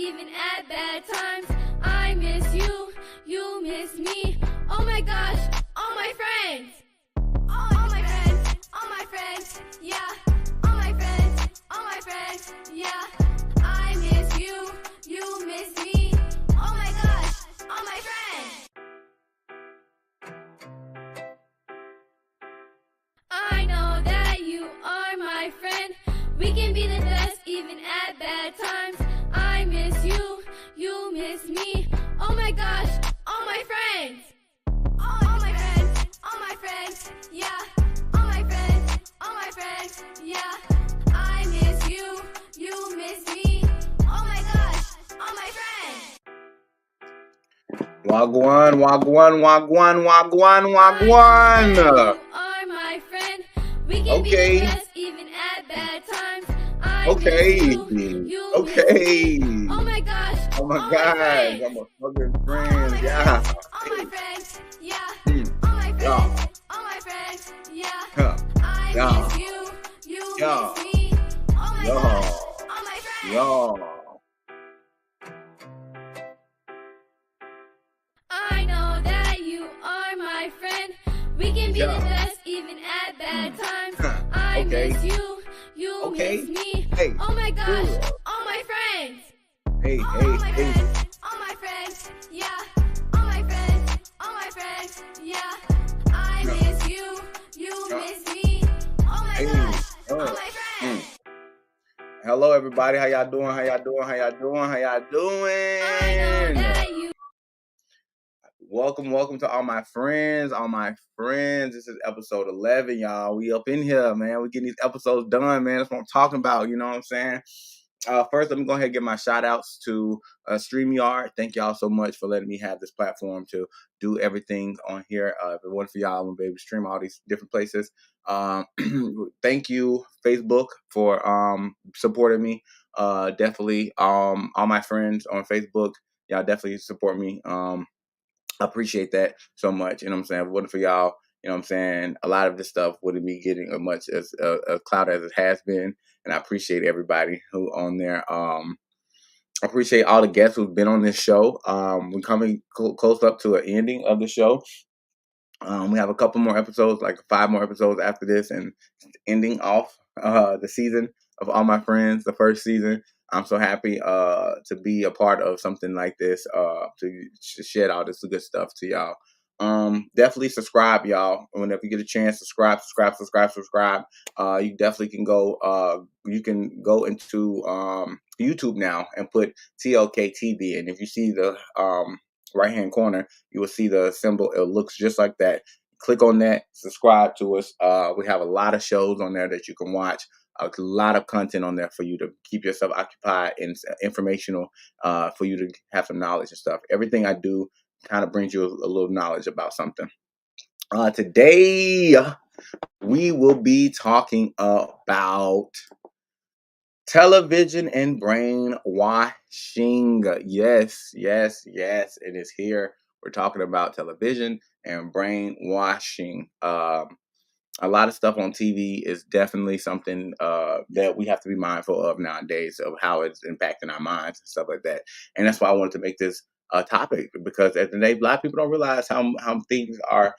even at bad times. I miss you, you miss me. Oh my gosh, all my friends. All my friends, all my friends, yeah. All my friends, yeah. I miss you, you miss me. Oh my gosh, all my friends. I know that you are my friend. We can be the best even at bad times. I miss you, you miss me. Oh my gosh, all my friends. All my friends, yeah. All my friends, yeah. I miss you, you miss me. Oh my gosh, all my friends. Wagwan. You are my friend. We can be the best even at bad times. I miss you, you miss me. Oh my gosh, Oh my all gosh, my friends. I'm a fucking friend, yeah. All my friends, yeah. Hmm. All my Yeah. friends, all my friends, yeah. Huh. I Yeah. miss you, you Yeah. miss me. Oh my Yeah. gosh, all my friends. Yeah. I know that you are my friend. We can be the best even at bad times. I miss you, you miss me. Hey. Oh my gosh, all my friends. Hey. All my friends, yeah. All my friends, yeah. I miss you, you miss me. Oh my gosh, all my friends. Hello, everybody. How y'all doing? I know that you. Welcome to all my friends. This is episode 11, y'all. We up in here, man. We getting these episodes done, man. That's what I'm talking about. You know what I'm saying? First, let me go ahead and give my shout outs to StreamYard. Thank y'all so much for letting me have this platform to do everything on here. If it wasn't for y'all, I'm going to be able to stream all these different places. Thank you, Facebook, for supporting me. Definitely, all my friends on Facebook, y'all definitely support me. I appreciate that so much. You know what I'm saying? If it wasn't for y'all, you know what I'm saying, a lot of this stuff wouldn't be getting as much as a clout as it has been. And I appreciate everybody who on there. I appreciate all the guests who've been on this show. We're coming close up to an ending of the show. We have a couple more episodes, like 5 more episodes after this, and ending off the season of All My Friends, the first season. I'm so happy to be a part of something like this, to shed all this good stuff to y'all. Definitely subscribe, y'all. Whenever you get a chance, subscribe. You definitely can go. You can go into YouTube now and put TLK TV, and if you see the right hand corner, you will see the symbol. It looks just like that. Click on that, subscribe to us. We have a lot of shows on there that you can watch. A lot of content on there for you to keep yourself occupied and informational, for you to have some knowledge and stuff. Everything I do kind of brings you a little knowledge about something. Today, we will be talking about television and brainwashing. Yes, it is here. We're talking about television and brainwashing. A lot of stuff on TV is definitely something that we have to be mindful of nowadays, of how it's impacting our minds and stuff like that. And that's why I wanted to make this a topic, because at the end of the day, a lot of people don't realize how things are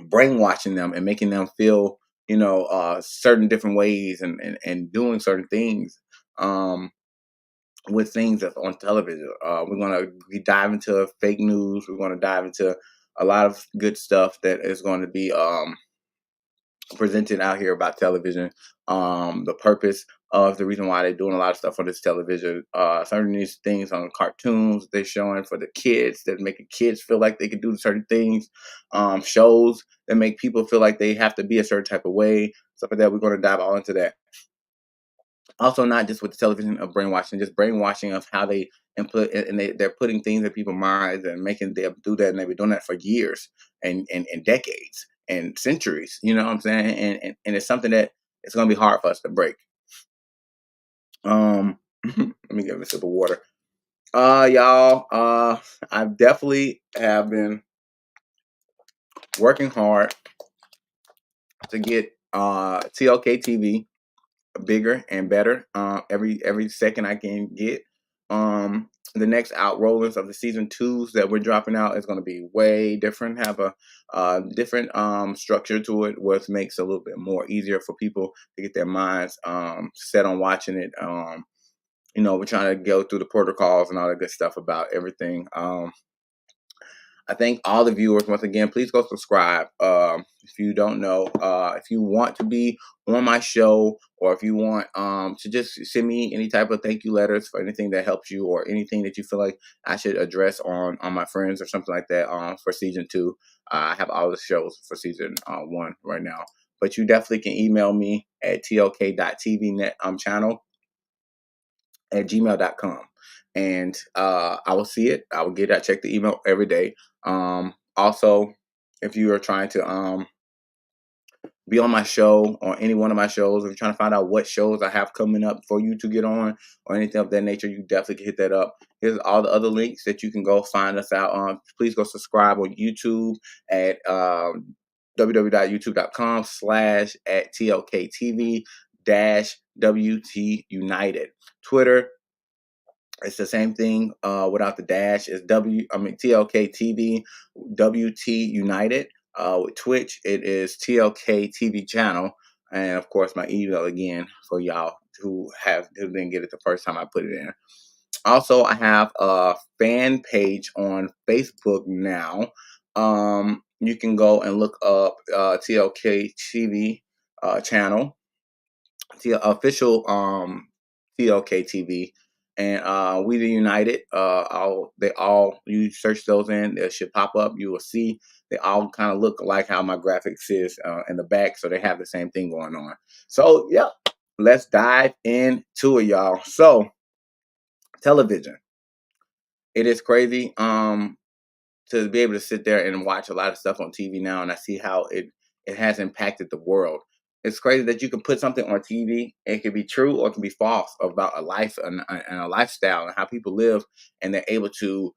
brainwashing them and making them feel, certain different ways, and doing certain things with things that's on television. We're going to dive into fake news. We're going to dive into a lot of good stuff that is going to be presented out here about television, the purpose of the reason why they're doing a lot of stuff on this television, certain these things on cartoons they're showing for the kids that making kids feel like they can do certain things, shows that make people feel like they have to be a certain type of way, stuff like that. We're going to dive all into that. Also, not just with the television of brainwashing, just brainwashing of how they input, and they're putting things in people's minds and making them do that, and they've been doing that for years and decades and centuries. You know what I'm saying? And it's something that it's going to be hard for us to break. Let me give a sip of water. Y'all, I definitely have been working hard to get TLK TV bigger and better every second I can get The next outrollings of the season 2s that we're dropping out is going to be way different. Have a different structure to it, which makes it a little bit more easier for people to get their minds set on watching it. We're trying to go through the protocols and all that good stuff about everything. I thank all the viewers once again. Please go subscribe. If you don't know, if you want to be on my show, or if you want to just send me any type of thank you letters for anything that helps you, or anything that you feel like I should address on my friends or something like that for season 2. I have all the shows for season 1 right now. But you definitely can email me at tlk.tvnet channel at gmail.com. And I will see it. I will check the email every day. Also, if you are trying to be on my show, or any one of my shows, if you're trying to find out what shows I have coming up for you to get on, or anything of that nature, you definitely can hit that up. Here's all the other links that you can go find us out on. Please go subscribe on YouTube at www.youtube.com/@TLKTV-WT United. Twitter, it's the same thing without the dash. It's TLK TV WT United. With Twitch, it is TLK TV channel. And of course, my email again for y'all who didn't get it the first time I put it in. Also, I have a fan page on Facebook now. You can go and look up TLK TV channel, the official TLK TV, and We the United. You search those in, they should pop up. You will see they all kind of look like how my graphics is in the back, so they have the same thing going on. So yeah, let's dive into it, y'all. So television, it is crazy. To be able to sit there and watch a lot of stuff on TV now, and I see how it has impacted the world. It's crazy that you can put something on TV, and it can be true or it can be false about a life and a lifestyle and how people live, and they're able to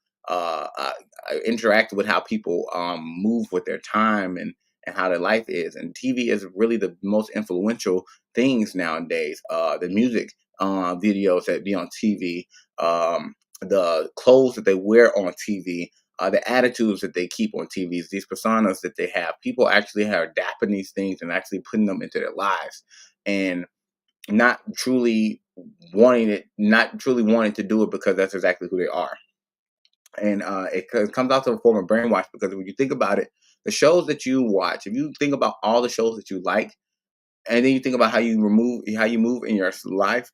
interact with how people move with their time and how their life is. And TV is really the most influential things nowadays. The music videos that be on TV, the clothes that they wear on TV, the attitudes that they keep on TVs, these personas that they have. People actually are adapting these things and actually putting them into their lives, and not truly not truly wanting to do it because that's exactly who they are. And it comes out to a form of brainwash, because when you think about it, the shows that you watch, if you think about all the shows that you like, and then you think about how you move in your life,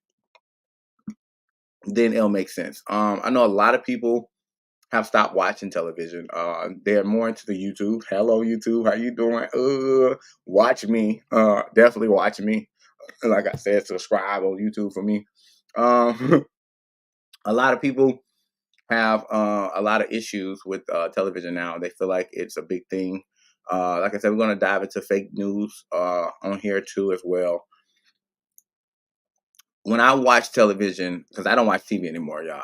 then it'll make sense. I know a lot of people have stopped watching television. They're more into the YouTube. Hello, YouTube. How you doing? Watch me. Definitely watch me. Like I said, subscribe on YouTube for me. A lot of people have a lot of issues with television now. They feel like it's a big thing. Like I said, we're going to dive into fake news on here too as well. When I watch television, because I don't watch TV anymore, y'all.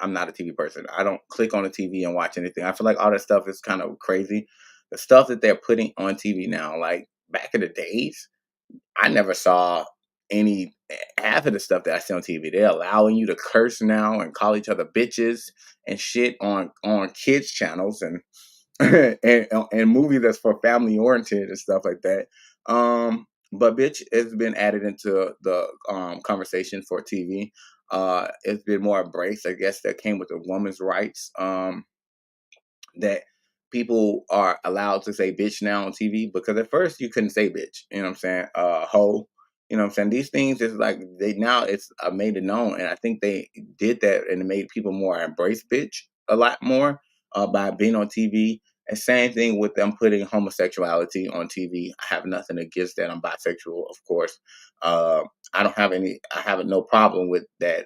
I'm not a TV person. I don't click on the TV and watch anything. I feel like all that stuff is kind of crazy. The stuff that they're putting on TV now, like back in the days, I never saw any half of the stuff that I see on TV. They're allowing you to curse now and call each other bitches and shit on kids channels, and and movie that's for family oriented and stuff like that. But bitch has been added into the conversation for TV. It's been more embraced. I guess that came with the women's rights. That people are allowed to say bitch now on TV, because at first you couldn't say bitch. You know what I'm saying? Hoe. You know what I'm saying? These things is like it's made it known, and I think they did that and it made people more embrace bitch a lot more by being on TV. And same thing with them putting homosexuality on TV. I have nothing against that. I'm bisexual, of course. I don't have any. I have no problem with that.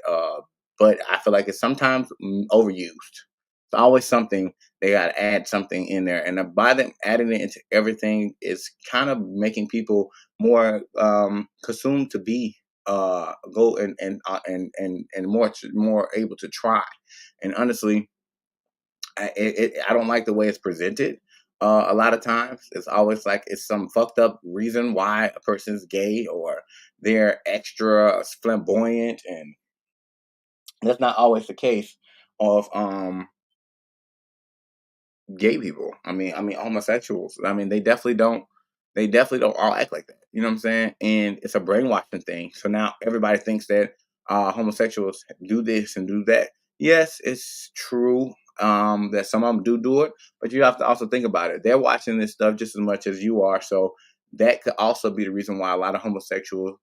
But I feel like it's sometimes overused. It's always something they got to add something in there, and by them adding it into everything, is kind of making people more consumed to be go and more able to try. And honestly, I don't like the way it's presented. A lot of times, it's always like it's some fucked up reason why a person's gay, or they're extra flamboyant, and That's not always the case of gay people. I mean homosexuals. I mean they definitely don't all act like that. You know what I'm saying? And it's a brainwashing thing. So now everybody thinks that homosexuals do this and do that. Yes, it's true that some of them do it, but you have to also think about it. They're watching this stuff just as much as you are. So that could also be the reason why a lot of homosexual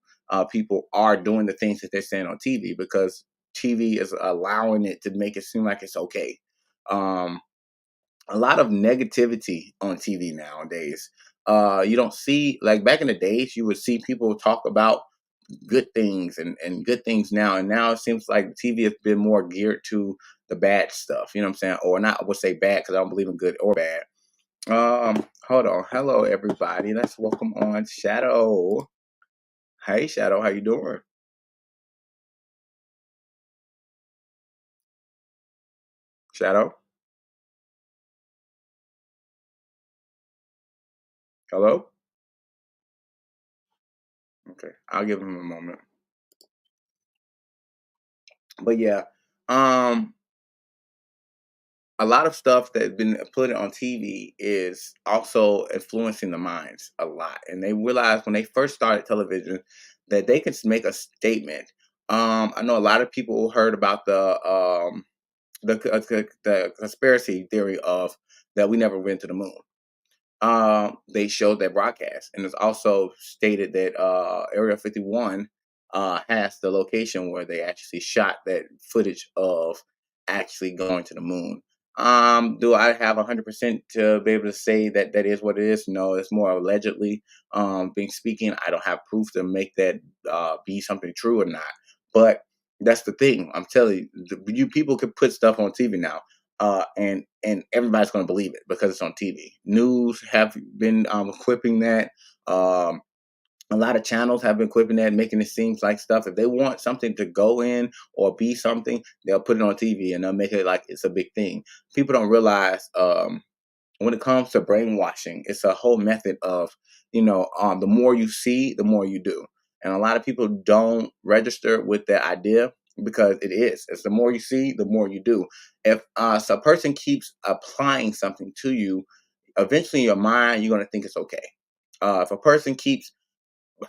people are doing the things that they're saying on TV, because TV is allowing it to make it seem like it's okay. Um, a lot of negativity on TV nowadays. You don't see, like back in the days, you would see people talk about good things and good things now. And now it seems like TV has been more geared to the bad stuff. You know what I'm saying? Or not, I would say bad because I don't believe in good or bad. Hold on. Hello, everybody. Let's welcome on Shadow. Hey, Shadow. How you doing? Shadow. Hello. Okay, I'll give him a moment. But yeah, um, a lot of stuff that's been put on TV is also influencing the minds a lot. And they realized when they first started television that they could make a statement. I know a lot of people heard about the conspiracy theory of that we never went to the moon. They showed that broadcast, and it's also stated that Area 51 has the location where they actually shot that footage of actually going to the moon. Do I have 100% to be able to say that that is what it is? No, it's more allegedly being speaking. I don't have proof to make that be something true or not. But that's the thing. I'm telling you, you people can put stuff on TV now, and everybody's going to believe it because it's on TV. News have been equipping that. Um, a lot of channels have been equipping that, making it seem like stuff. If they want something to go in or be something, they'll put it on TV and they'll make it like it's a big thing. People don't realize when it comes to brainwashing, it's a whole method of, the more you see, the more you do. And a lot of people don't register with that idea because it is. It's the more you see, the more you do. If so a person keeps applying something to you, eventually in your mind, you're going to think it's okay. If a person keeps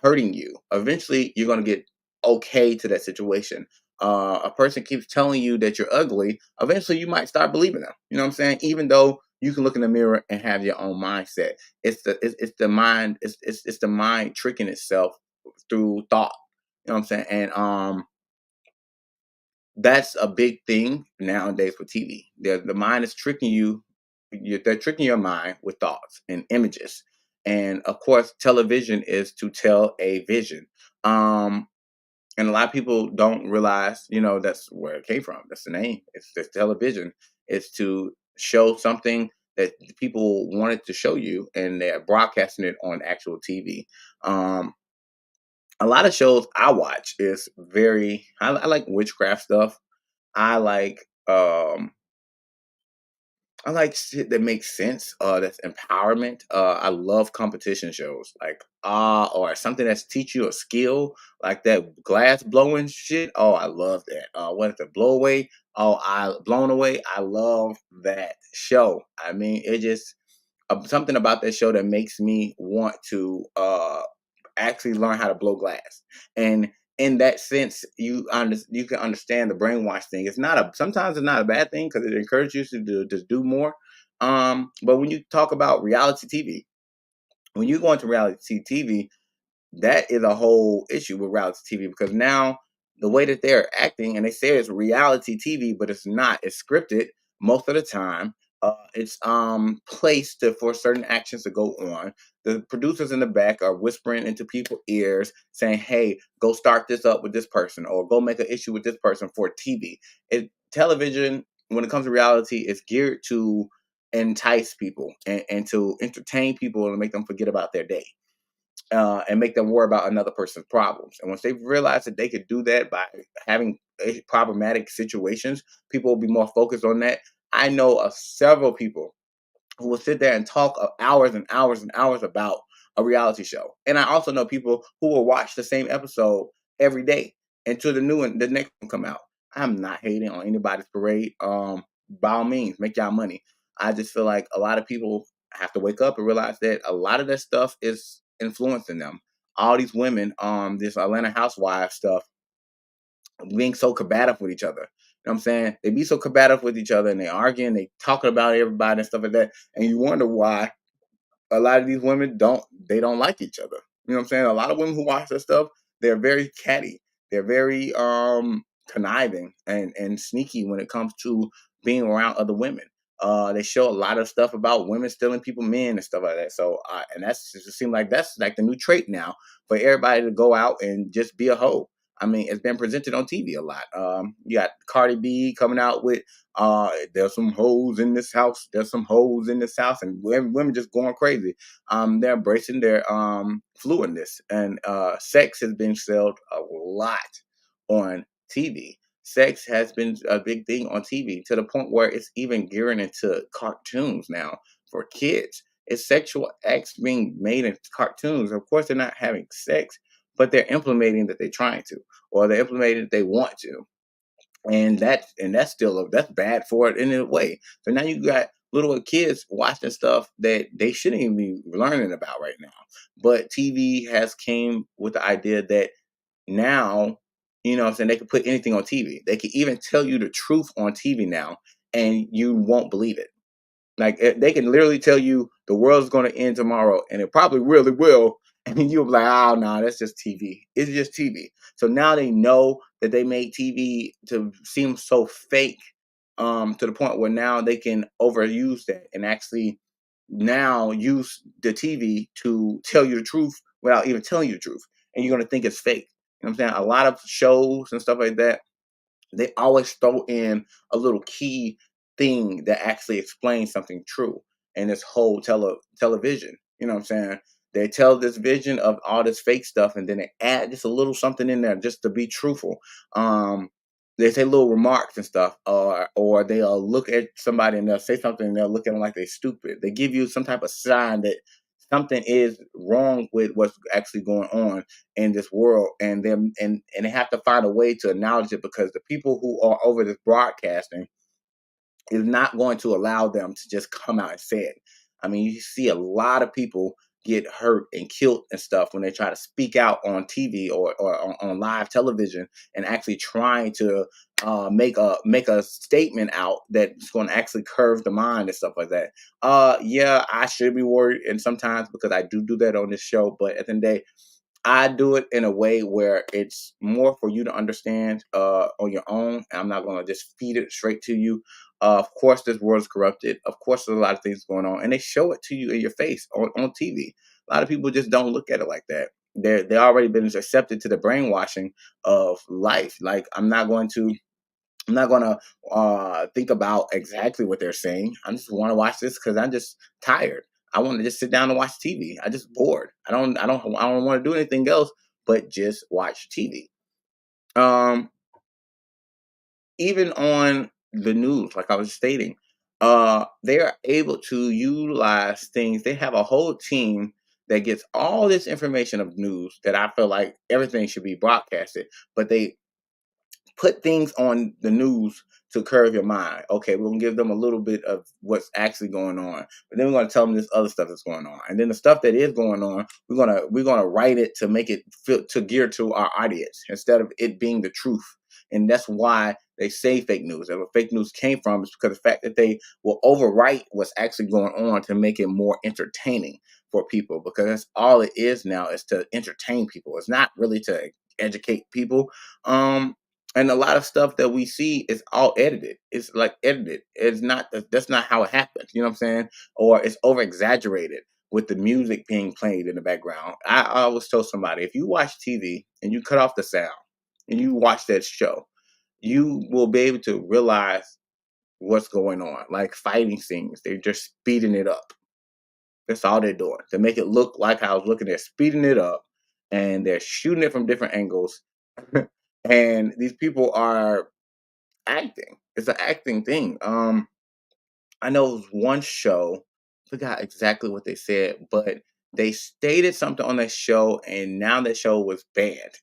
hurting you, eventually you're going to get okay to that situation. A person keeps telling you that you're ugly, eventually you might start believing them. You know what I'm saying? Even though you can look in the mirror and have your own mindset, it's the mind, it's the mind tricking itself through thought. You know what I'm saying? And that's a big thing nowadays with TV. The mind is tricking you. They're tricking your mind with thoughts and images. And of course, television is to tell a vision. Um, and a lot of people don't realize, that's where it came from. That's the name. It's the television. It's to show something that people wanted to show you, and they're broadcasting it on actual TV. Um, a lot of shows I watch is very. I like witchcraft stuff. I like um I like shit that makes sense, that's empowerment. I love competition shows, like, or something that's teach you a skill, like that glass blowing shit. Oh, I love that. What is the blow away? Oh, I blown away. I love that show. I mean, it just something about that show that makes me want to actually learn how to blow glass. And in that sense, you can understand the brainwash thing. It's not a sometimes it's not a bad thing because it encourages you to do more. But when you talk about reality TV, when you go into reality TV, that is a whole issue with reality TV because now the way that they're acting, and they say it's reality TV, but it's not. It's scripted most of the time. It's placed for certain actions to go on. The producers in the back are whispering into people's ears, saying, "Hey, go start this up with this person, or go make an issue with this person for TV." Television, when it comes to reality, is geared to entice people and to entertain people and make them forget about their day and make them worry about another person's problems. And once they realize that they could do that by having problematic situations, people will be more focused on that. I know of several people who will sit there and talk hours and hours and hours about a reality show. And I also know people who will watch the same episode every day until the next one come out. I'm not hating on anybody's parade. By all means, make y'all money. I just feel like a lot of people have to wake up and realize that a lot of that stuff is influencing them. All these women, this Atlanta housewives stuff, being so combative with each other. You know what I'm saying? They be so combative with each other and they arguing, they talking about everybody and stuff like that. And you wonder why a lot of these women don't like each other. You know what I'm saying? A lot of women who watch that stuff, they're very catty. They're very conniving and sneaky when it comes to being around other women. They show a lot of stuff about women stealing people men and stuff like that. So and that's it seems like that's like the new trait now for everybody to go out and just be a hoe. I mean, it's been presented on TV a lot. You got Cardi B coming out with there's some hoes in this house. There's some hoes in this house, and women just going crazy. They're embracing their fluidness, and sex has been sold a lot on TV. Sex has been a big thing on TV to the point where it's even gearing into cartoons now for kids. It's sexual acts being made in cartoons. Of course, they're not having sex, but they're implementing that they're trying to, or they're implementing that they want to, and that's still that's bad for it in a way. So now you got little kids watching stuff that they shouldn't even be learning about right now. But TV has came with the idea that now, you know what I'm saying, they can put anything on TV. They can even tell you the truth on TV now, and you won't believe it. Like they can literally tell you the world's going to end tomorrow, and it probably really will. And you'll be like, "Oh no, that's just TV. It's just TV." So now they know that they made TV to seem so fake, to the point where now they can overuse that and actually now use the TV to tell you the truth without even telling you the truth, and you're going to think it's fake. You know what I'm saying? A lot of shows and stuff like that, they always throw in a little key thing that actually explains something true in this whole television. You know what I'm saying? They tell this vision of all this fake stuff, and then they add just a little something in there just to be truthful. Um, they say little remarks and stuff, or they'll look at somebody and they'll say something and they'll look at them like they're stupid. They give you some type of sign that something is wrong with what's actually going on in this world, and them and they have to find a way to acknowledge it because the people who are over this broadcasting is not going to allow them to just come out and say it. I mean, you see a lot of people get hurt and killed and stuff when they try to speak out on TV or on live television and actually trying to make a statement out that's going to actually curve the mind and stuff like that. Yeah, I should be worried, and sometimes because I do that on this show, but at the end of the day, I do it in a way where it's more for you to understand on your own. I'm not going to just feed it straight to you. Of course, this world's corrupted. Of course, there's a lot of things going on, and they show it to you in your face on TV. A lot of people just don't look at it like that. They already been accepted to the brainwashing of life. Like I'm not gonna think about exactly what they're saying. I just want to watch this because I'm just tired. I want to just sit down and watch TV. I just bored. I don't want to do anything else but just watch TV. Um, Even on the news, like I was stating, they are able to utilize things. They have a whole team that gets all this information of news that I feel like everything should be broadcasted, but they put things on the news to curve your mind. Okay, we're gonna give them a little bit of what's actually going on, but then we're gonna tell them this other stuff that's going on, and then the stuff that is going on, we're gonna write it to make it fit to gear to our audience instead of it being the truth. And that's why they say fake news. And where fake news came from is because the fact that they will overwrite what's actually going on to make it more entertaining for people. Because that's all it is now, is to entertain people. It's not really to educate people. And a lot of stuff that we see is all edited. It's like edited. It's not. That's not how it happens. You know what I'm saying? Or it's over exaggerated with the music being played in the background. I always tell somebody, if you watch TV and you cut off the sound and you watch that show, you will be able to realize what's going on. Like fighting scenes, they're just speeding it up. That's all they're doing to make it look like I was looking. They're speeding it up, and they're shooting it from different angles. And these people are acting. It's an acting thing. I know it was one show, forgot exactly what they said, but they stated something on that show, and now that show was banned.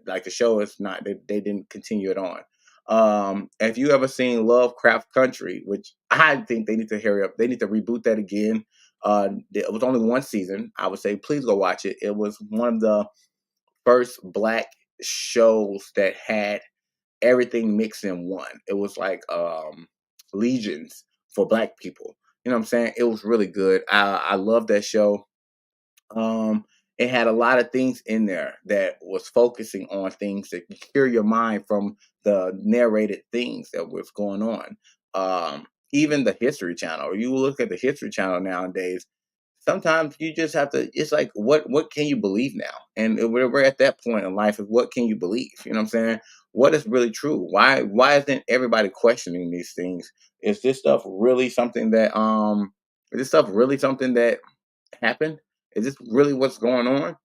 Like the show is not. They didn't continue it on. If you ever seen Lovecraft Country, which I think they need to hurry up, they need to reboot that again. It was only one season. I would say please go watch it. It was one of the first black shows that had everything mixed in one. It was like legions for black people. You know what I'm saying? It was really good. I love that show. Um, it had a lot of things in there that was focusing on things that clear your mind from the narrated things that was going on. Even the History Channel. You look at the History Channel nowadays. Sometimes you just have to. It's like, what can you believe now? And we're at that point in life. Is what can you believe? You know what I'm saying? What is really true? Why isn't everybody questioning these things? Is this stuff really something that Is this stuff really something that happened? Is this really what's going on?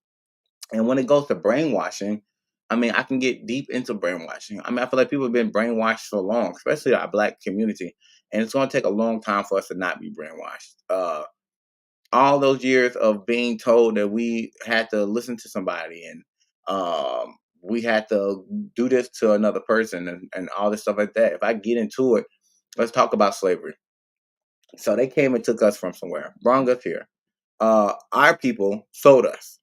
And when it goes to brainwashing, I mean, I can get deep into brainwashing. I mean, I feel like people have been brainwashed so long, especially our black community, and it's going to take a long time for us to not be brainwashed. All those years of being told that we had to listen to somebody and we had to do this to another person and all this stuff like that. If I get into it, let's talk about slavery. So they came and took us from somewhere, brought us here. Our people sold us.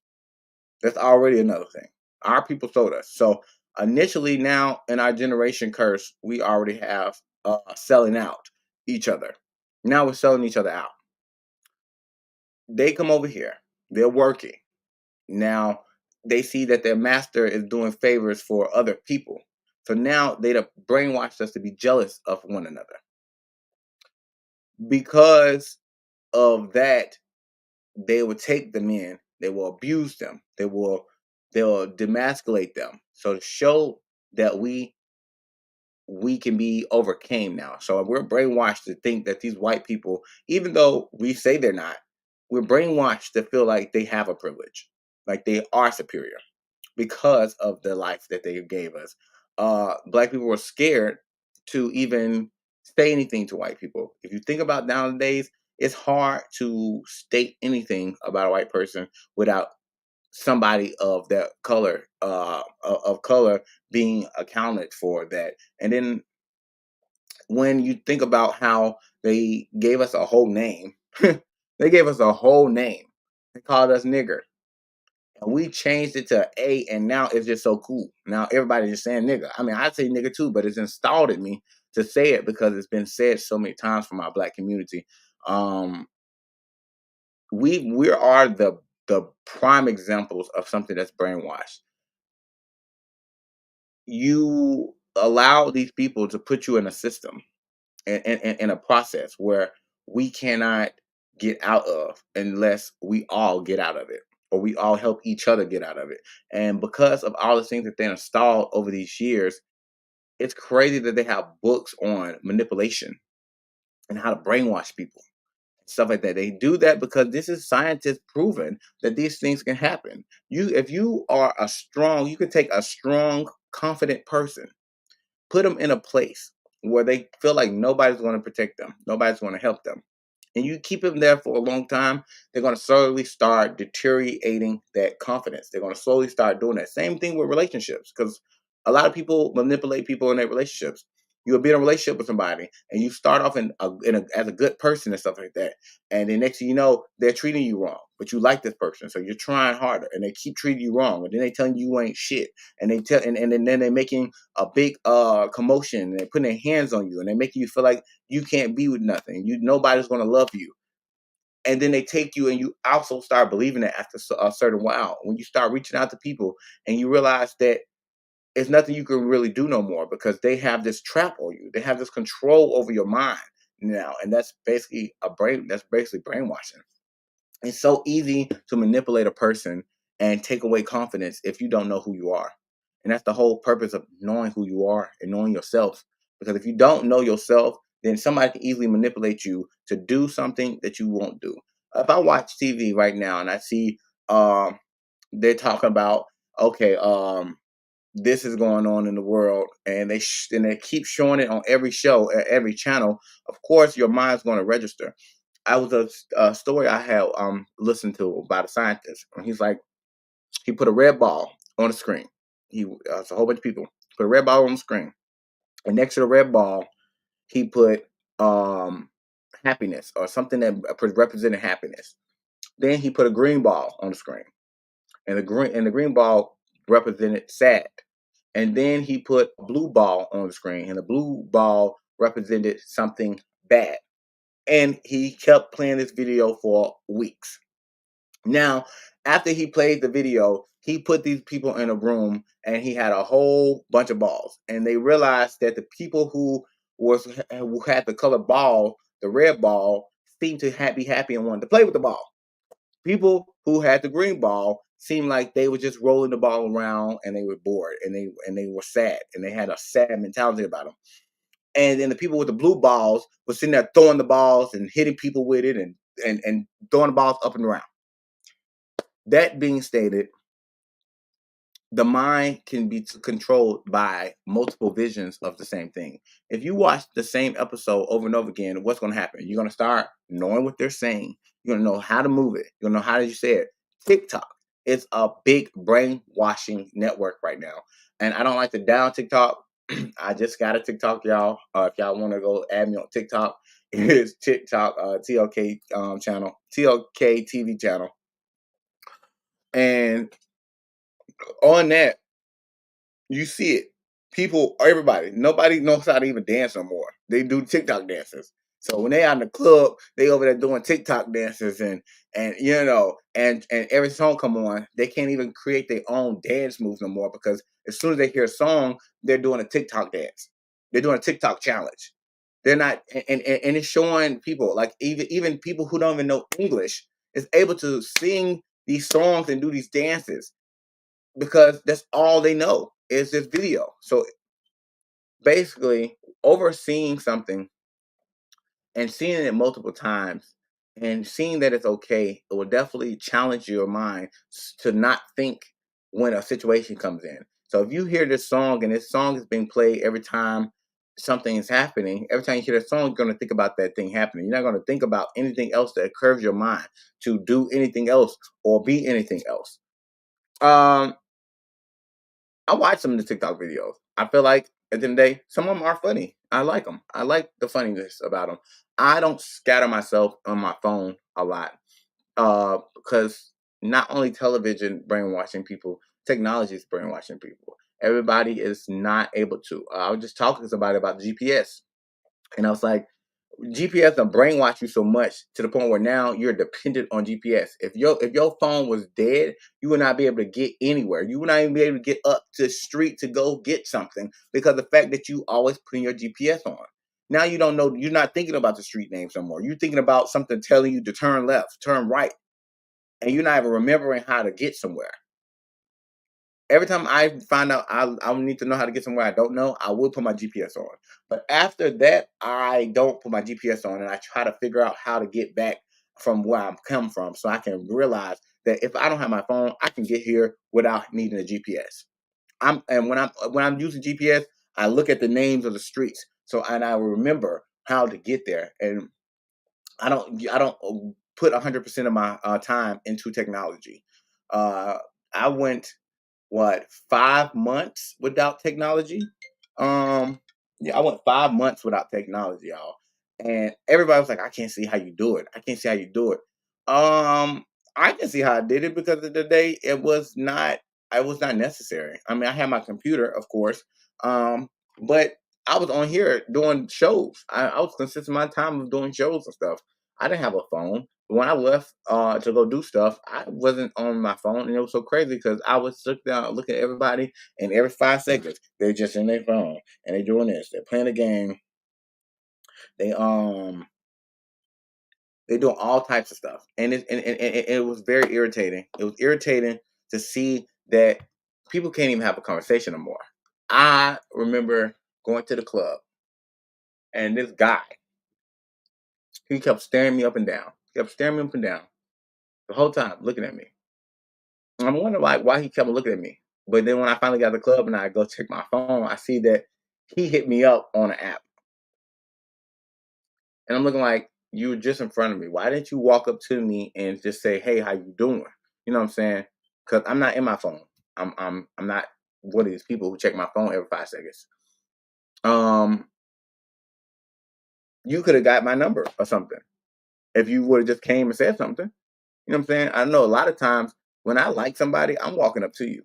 That's already another thing. Our people sold us. So initially, now in our generation curse, we already have selling out each other. Now we're selling each other out. They come over here. They're working. Now they see that their master is doing favors for other people. So now they've brainwashed us to be jealous of one another. Because of that, they will take the men, they will abuse them, they'll demasculate them. So to show that we can be overcame now. So we're brainwashed to think that these white people, even though we say they're not, we're brainwashed to feel like they have a privilege, like they are superior because of the life that they gave us. Black people were scared to even say anything to white people. If you think about nowadays, it's hard to state anything about a white person without somebody of that color, of color, being accounted for that. And then when you think about how they gave us a whole name, they gave us a whole name. They called us nigger. And we changed it to A, and now it's just so cool. Now everybody's just saying nigga. I mean, I say nigga too, but it's installed in me to say it because it's been said so many times from our black community. Um, we are the prime examples of something that's brainwashed. You allow these people to put you in a system in a process where we cannot get out of unless we all get out of it or we all help each other get out of it. And because of all the things that they installed over these years, it's crazy that they have books on manipulation and how to brainwash people, stuff like that. They do that because this is scientists proven that these things can happen. If you are you can take a strong, confident person, put them in a place where they feel like nobody's going to protect them, nobody's going to help them, and you keep them there for a long time, they're going to slowly start deteriorating that confidence. They're going to slowly start doing that. Same thing with relationships, because a lot of people manipulate people in their relationships. You'll be in a relationship with somebody, and you start off as a good person and stuff like that, and then next thing you know, they're treating you wrong, but you like this person, so you're trying harder, and they keep treating you wrong, and then they telling you ain't shit, and they tell, and then they're making a big commotion, and they're putting their hands on you, and they're making you feel like you can't be with nothing. Nobody's going to love you. And then they take you and you also start believing it after a certain while. When you start reaching out to people and you realize that it's nothing you can really do no more because they have this trap on you. They have this control over your mind now. And that's basically brainwashing. It's so easy to manipulate a person and take away confidence if you don't know who you are. And that's the whole purpose of knowing who you are and knowing yourself. Because if you don't know yourself, then somebody can easily manipulate you to do something that you won't do. If I watch TV right now and I see um, they're talking about, okay, this is going on in the world, and they keep showing it on every show, every channel, of course your mind's going to register. I was a story I had listened to about a scientist. And he's like, he put a red ball on the screen. It's a whole bunch of people put a red ball on the screen, And next to the red ball, he put happiness or something that represented happiness. Then he put a green ball on the screen, and the green ball represented sad. And then he put a blue ball on the screen, and the blue ball represented something bad. And he kept playing this video for weeks. Now, after he played the video, he put these people in a room and he had a whole bunch of balls. And they realized that the people who had the colored ball, the red ball, seemed to be happy and wanted to play with the ball. People who had the green ball seemed like they were just rolling the ball around and they were bored and they were sad and they had a sad mentality about them. And then the people with the blue balls were sitting there throwing the balls and hitting people with it and throwing the balls up and around. That being stated, the mind can be controlled by multiple visions of the same thing. If you watch the same episode over and over again, what's going to happen? You're going to start knowing what they're saying. You're going to know how to move it. You're going to know how to say it. TikTok is a big brainwashing network right now. And I don't like to down TikTok. I just got a TikTok, y'all. If y'all want to go add me on TikTok, it is TikTok, TLK channel, TLK TV channel. And on that, you see it. People, everybody, nobody knows how to even dance no more. They do TikTok dances. So when they out in the club, they over there doing TikTok dances and every song come on, they can't even create their own dance moves no more because as soon as they hear a song, they're doing a TikTok dance. They're doing a TikTok challenge. They're not, and it's showing people like even people who don't even know English is able to sing these songs and do these dances because that's all they know is this video. So basically, overseeing something and seeing it multiple times and seeing that it's okay, it will definitely challenge your mind to not think when a situation comes in. So if you hear this song and this song is being played every time something is happening, every time you hear that song, you're going to think about that thing happening. You're not going to think about anything else that occurs your mind to do anything else or be anything else. I watch some of the TikTok videos. I feel like at the end of the day, some of them are funny. I like them. I like the funniness about them. I don't scatter myself on my phone a lot because not only television brainwashing people, technology is brainwashing people. Everybody is not able to. I was just talking to somebody about GPS, and I was like, GPS will brainwash you so much to the point where now you're dependent on GPS. If your phone was dead, you would not be able to get anywhere. You would not even be able to get up to the street to go get something because the fact that you always putting your GPS on. Now you don't know. You're not thinking about the street names no more. You're thinking about something telling you to turn left, turn right, and you're not even remembering how to get somewhere. Every time I find out I need to know how to get somewhere I don't know, I will put my GPS on. But after that, I don't put my GPS on and I try to figure out how to get back from where I'm come from so I can realize that if I don't have my phone, I can get here without needing a GPS. When I'm using GPS, I look at the names of the streets and I will remember how to get there. And I don't put 100% of my time into technology. I went 5 months without technology. Um, yeah, I went 5 months without technology, y'all. And everybody was like, I can't see how you do it. I can't see how you do it. Um, I can see how I did it because of the day it was not necessary. I mean, I had my computer, of course. But I was on here doing shows. I was consistent my time of doing shows and stuff. I didn't have a phone. When I left to go do stuff, I wasn't on my phone, and it was so crazy because I would sit down, look at everybody, and every 5 seconds they're just in their phone and they're doing this. They're playing a game. They they're doing all types of stuff, and it was very irritating. It was irritating to see that people can't even have a conversation no more. I remember going to the club, and this guy he kept staring me up and down. He kept staring me up and down the whole time, looking at me. I'm wondering why he kept looking at me. But then when I finally got to the club and I go check my phone, I see that he hit me up on an app. And I'm looking like, you were just in front of me. Why didn't you walk up to me and just say, hey, how you doing? You know what I'm saying? Because I'm not in my phone. I'm not one of these people who check my phone every 5 seconds. um, you could have got my number or something if you would have just came and said something. You know what I'm saying? I know a lot of times when I like somebody, I'm walking up to you.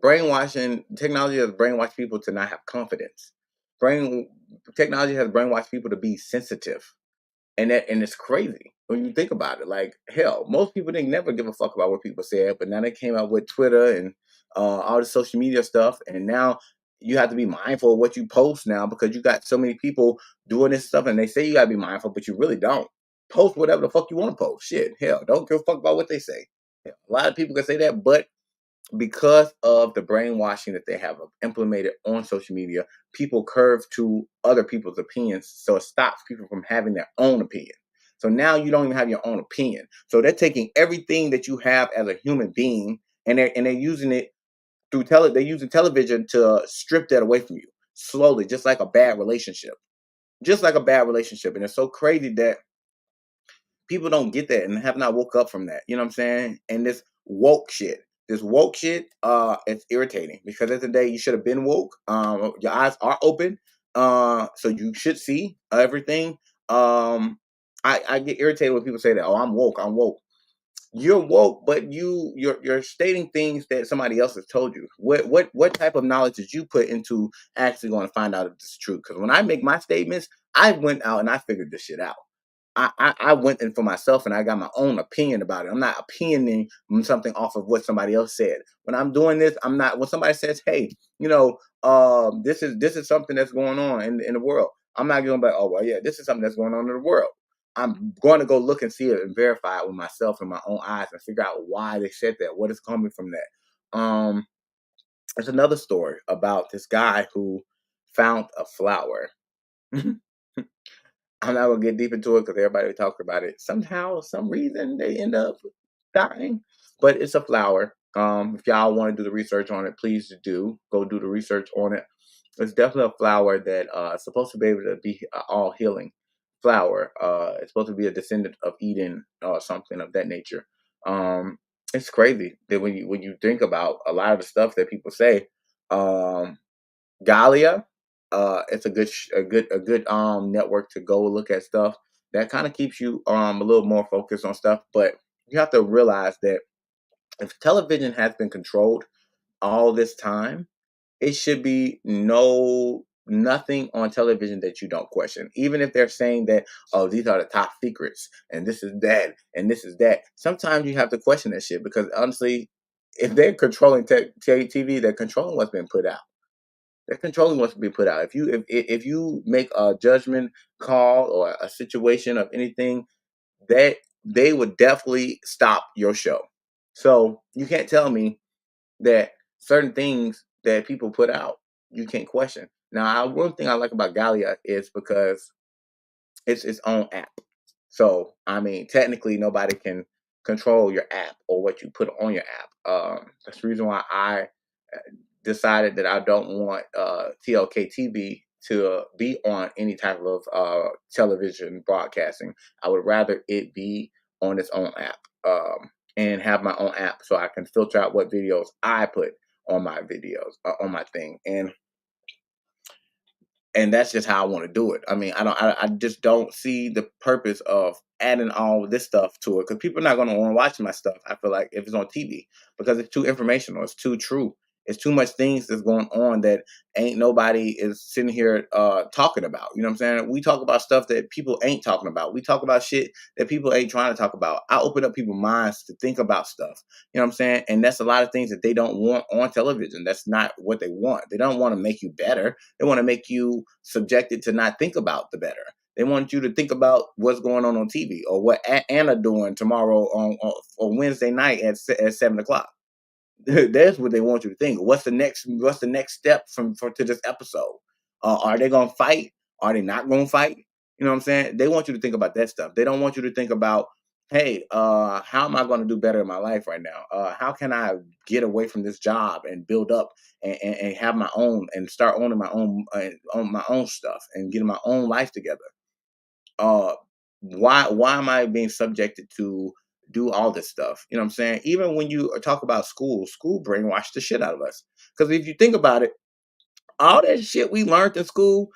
Brainwashing technology has brainwashed people to not have confidence. Brain Technology has brainwashed people to be sensitive. And it's crazy when you think about it. Like hell, most people didn't never give a fuck about what people said, but now they came out with Twitter and all the social media stuff, and now you have to be mindful of what you post now because you got so many people doing this stuff, and they say you gotta be mindful, but you really don't. Post whatever the fuck you want to post. Shit, hell, don't give a fuck about what they say. Hell, a lot of people can say that, but because of the brainwashing that they have implemented on social media, people curve to other people's opinions. So it stops people from having their own opinion. So now you don't even have your own opinion. So they're taking everything that you have as a human being, and they're using it through they're using television to strip that away from you slowly, just like a bad relationship. Just like a bad relationship. And it's so crazy that people don't get that and have not woke up from that. You know what I'm saying? And this woke shit, it's irritating because at the day you should have been woke. Your eyes are open, so you should see everything. I get irritated when people say that. Oh, I'm woke. I'm woke. You're woke, but you're stating things that somebody else has told you. What type of knowledge did you put into actually going to find out if it's true? Because when I make my statements, I went out and I figured this shit out. I went in for myself and I got my own opinion about it. I'm not opinioning something off of what somebody else said. When I'm doing this, I'm not. When somebody says, "Hey, this is something that's going on in the world," I'm not going to be like, "Oh, well, yeah, this is something that's going on in the world." I'm going to go look and see it and verify it with myself in my own eyes and figure out why they said that, what is coming from that. There's another story about this guy who found a flower. I'm not gonna get deep into it because everybody talks about it. Somehow, some reason, they end up dying. But it's a flower. If y'all want to do the research on it, please do go do the research on it. It's definitely a flower that is supposed to be able to be all healing flower. It's supposed to be a descendant of Eden or something of that nature. Um, it's crazy that when you think about a lot of the stuff that people say, um, Galia. It's a good network to go look at stuff that kind of keeps you a little more focused on stuff. But you have to realize that if television has been controlled all this time, it should be nothing on television that you don't question. Even if they're saying that, oh, these are the top secrets and this is that and this is that. Sometimes you have to question that shit because honestly, if they're controlling TV, they're controlling what's been put out. They're controlling what's being put out. If you make a judgment call or a situation of anything, that they would definitely stop your show. So you can't tell me that certain things that people put out you can't question. Now, one thing I like about Galia is because it's its own app. So, I mean, technically, nobody can control your app or what you put on your app. That's the reason why I decided that I don't want TLK TV to be on any type of television broadcasting. I would rather it be on its own app and have my own app so I can filter out what videos I put on my videos on my thing. And that's just how I want to do it. I mean, I just don't see the purpose of adding all this stuff to it because people are not going to want to watch my stuff. I feel like if it's on TV because it's too informational, it's too true, it's too much things that's going on that ain't nobody is sitting here talking about. You know what I'm saying? We talk about stuff that people ain't talking about. We talk about shit that people ain't trying to talk about. I open up people's minds to think about stuff. You know what I'm saying? And that's a lot of things that they don't want on television. That's not what they want. They don't want to make you better. They want to make you subjected to not think about the better. They want you to think about what's going on TV or what Anna doing tomorrow on Wednesday night at 7 o'clock. That's what they want you to think. What's the next step to this episode? Are they gonna fight? Are they not gonna fight? You know what I'm saying? They want you to think about that stuff. They don't want you to think about, hey, how am I going to do better in my life right now? How can I get away from this job and build up and have my own and start owning my own my own stuff and getting my own life together? uh why am I being subjected to do all this stuff? You know what I'm saying? Even when you talk about school brainwashed the shit out of us. Because if you think about it, All that shit we learned in school,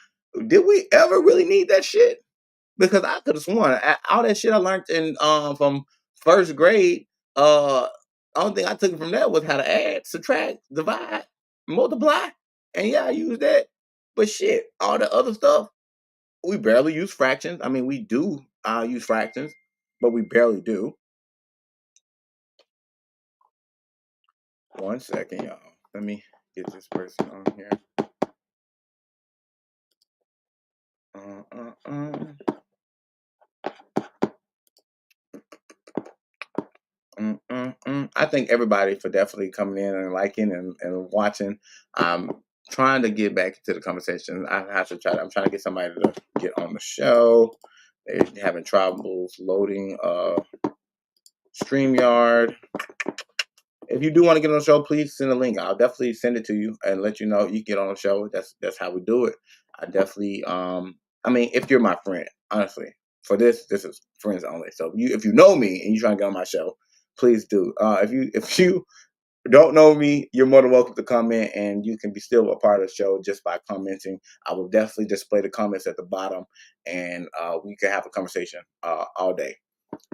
did we ever really need that shit? Because I could have sworn all that shit I learned in from first grade, only thing I took from that was how to add, subtract, divide, multiply, and yeah, I used that. But shit, all the other stuff, we barely use fractions. I mean, we do use fractions, but we barely do. 1 second, y'all. Let me get this person on here. Uh, uh, uh. I thank everybody for definitely coming in and liking and watching. I'm trying to get back into the conversation. I have to try. I'm trying to get somebody to get on the show. They're having troubles loading StreamYard. If you do want to get on the show, please send a link. I'll definitely send it to you and let you know you get on the show. That's how we do it. I definitely I mean, if you're my friend, honestly, for this is friends only. So if you know me and you're trying to get on my show, please do. If you don't know me, you're more than welcome to comment, and you can be still a part of the show just by commenting. I will definitely display the comments at the bottom, and we can have a conversation all day.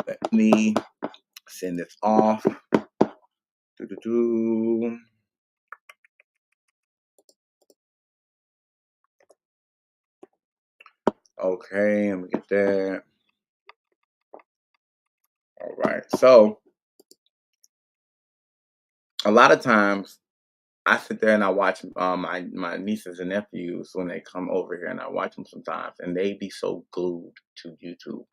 Let me send this off. Doo-doo-doo. Okay, let me get that. All right. So a lot of times I sit there and I watch my nieces and nephews when they come over here, and I watch them sometimes, and they be so glued to YouTube.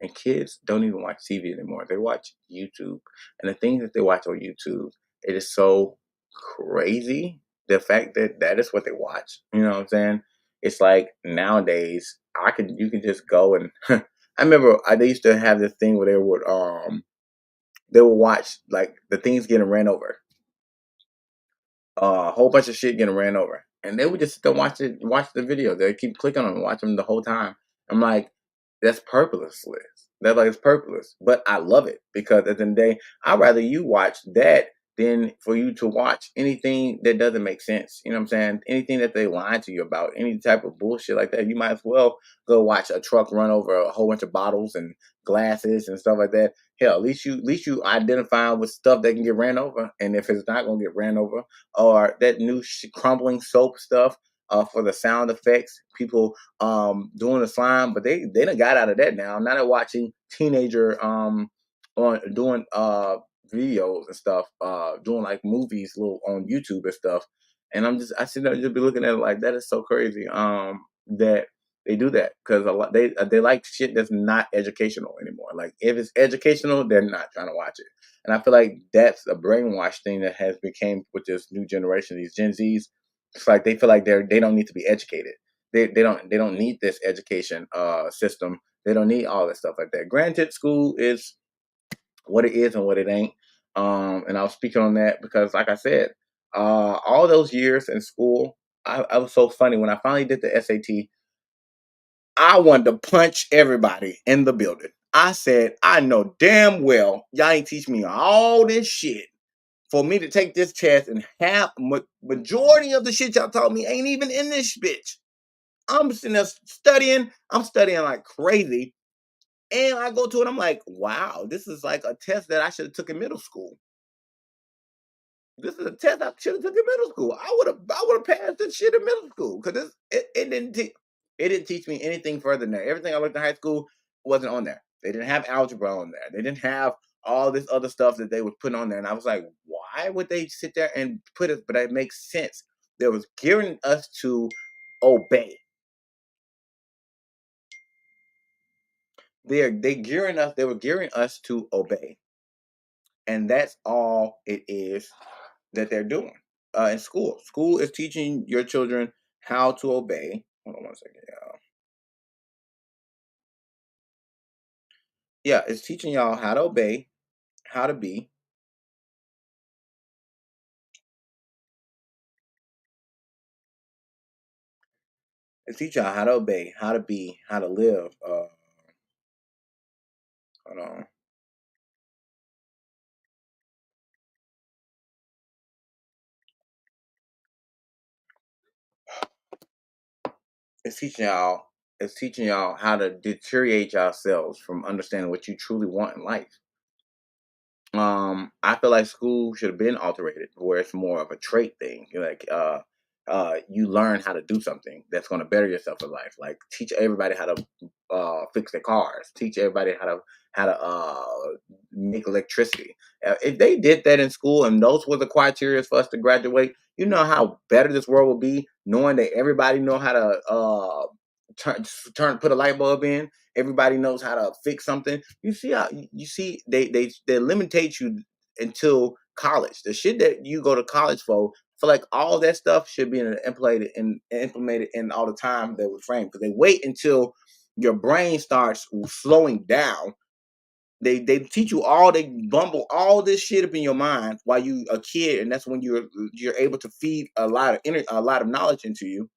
And kids don't even watch TV anymore; they watch YouTube, and the things that they watch on YouTube, it is so crazy. The fact that that is what they watch, you know what I'm saying? It's like nowadays, you can just go and I remember they used to have this thing where they would watch like the things getting ran over, a whole bunch of shit getting ran over, and they would just sit there and watch the video. They keep clicking on them, watch them the whole time. I'm like, that's purposeless. That like it's purposeless, but I love it because at the end of the day, I'd rather you watch that than for you to watch anything that doesn't make sense. You know what I'm saying? Anything that they lied to you about, any type of bullshit like that, you might as well go watch a truck run over a whole bunch of bottles and glasses and stuff like that. Hell, at least you identify with stuff that can get ran over, and if it's not gonna get ran over, or that new crumbling soap stuff for the sound effects. People doing the slime, but they done got out of that now. Now they're watching teenager on doing videos and stuff, doing like movies little on YouTube and stuff. And I sit there and just be looking at it like that is so crazy. That they do that because a lot they like shit that's not educational anymore. Like if it's educational, they're not trying to watch it. And I feel like that's a brainwash thing that has became with this new generation, these Gen Zs. It's like they feel like they don't need to be educated. They don't need this education system. They don't need all this stuff like that. Granted, school is what it is and what it ain't. And I was speaking on that because, like I said, all those years in school, I was so funny when I finally did the SAT. I wanted to punch everybody in the building. I said, I know damn well y'all ain't teach me all this shit for me to take this test, and half majority of the shit y'all taught me ain't even in this bitch. I'm sitting there studying. I'm studying like crazy. And I go to it, I'm like, wow, this is like a test that I should have took in middle school. This is a test I should have took in middle school. I would have passed this shit in middle school because it didn't teach me anything further than that. Everything I learned in high school wasn't on there. They didn't have algebra on there. They didn't have all this other stuff that they would put on there. And I was like, why would they sit there and put it? But it makes sense. They was gearing us to obey. They were gearing us to obey. And that's all it is that they're doing in school. School is teaching your children how to obey. Hold on 1 second, y'all. Yeah, it's teaching y'all how to obey, how to be. It's teaching y'all how to obey, how to be, how to live. Hold on. it's teaching y'all how to deteriorate yourselves from understanding what you truly want in life. I feel like school should have been alterated where it's more of a trait thing. Like you learn how to do something that's gonna better yourself in life. Like teach everybody how to fix their cars, teach everybody how to make electricity. If they did that in school and those were the criteria for us to graduate, you know how better this world would be, knowing that everybody know how to put a light bulb in. Everybody knows how to fix something. You see how you see they limitate you until college. The shit that you go to college for, I feel like all that stuff should be implemented in all the time that was framed. Because they wait until your brain starts slowing down. They teach you they bumble all this shit up in your mind while you a kid, and that's when you're able to feed a lot of knowledge into you,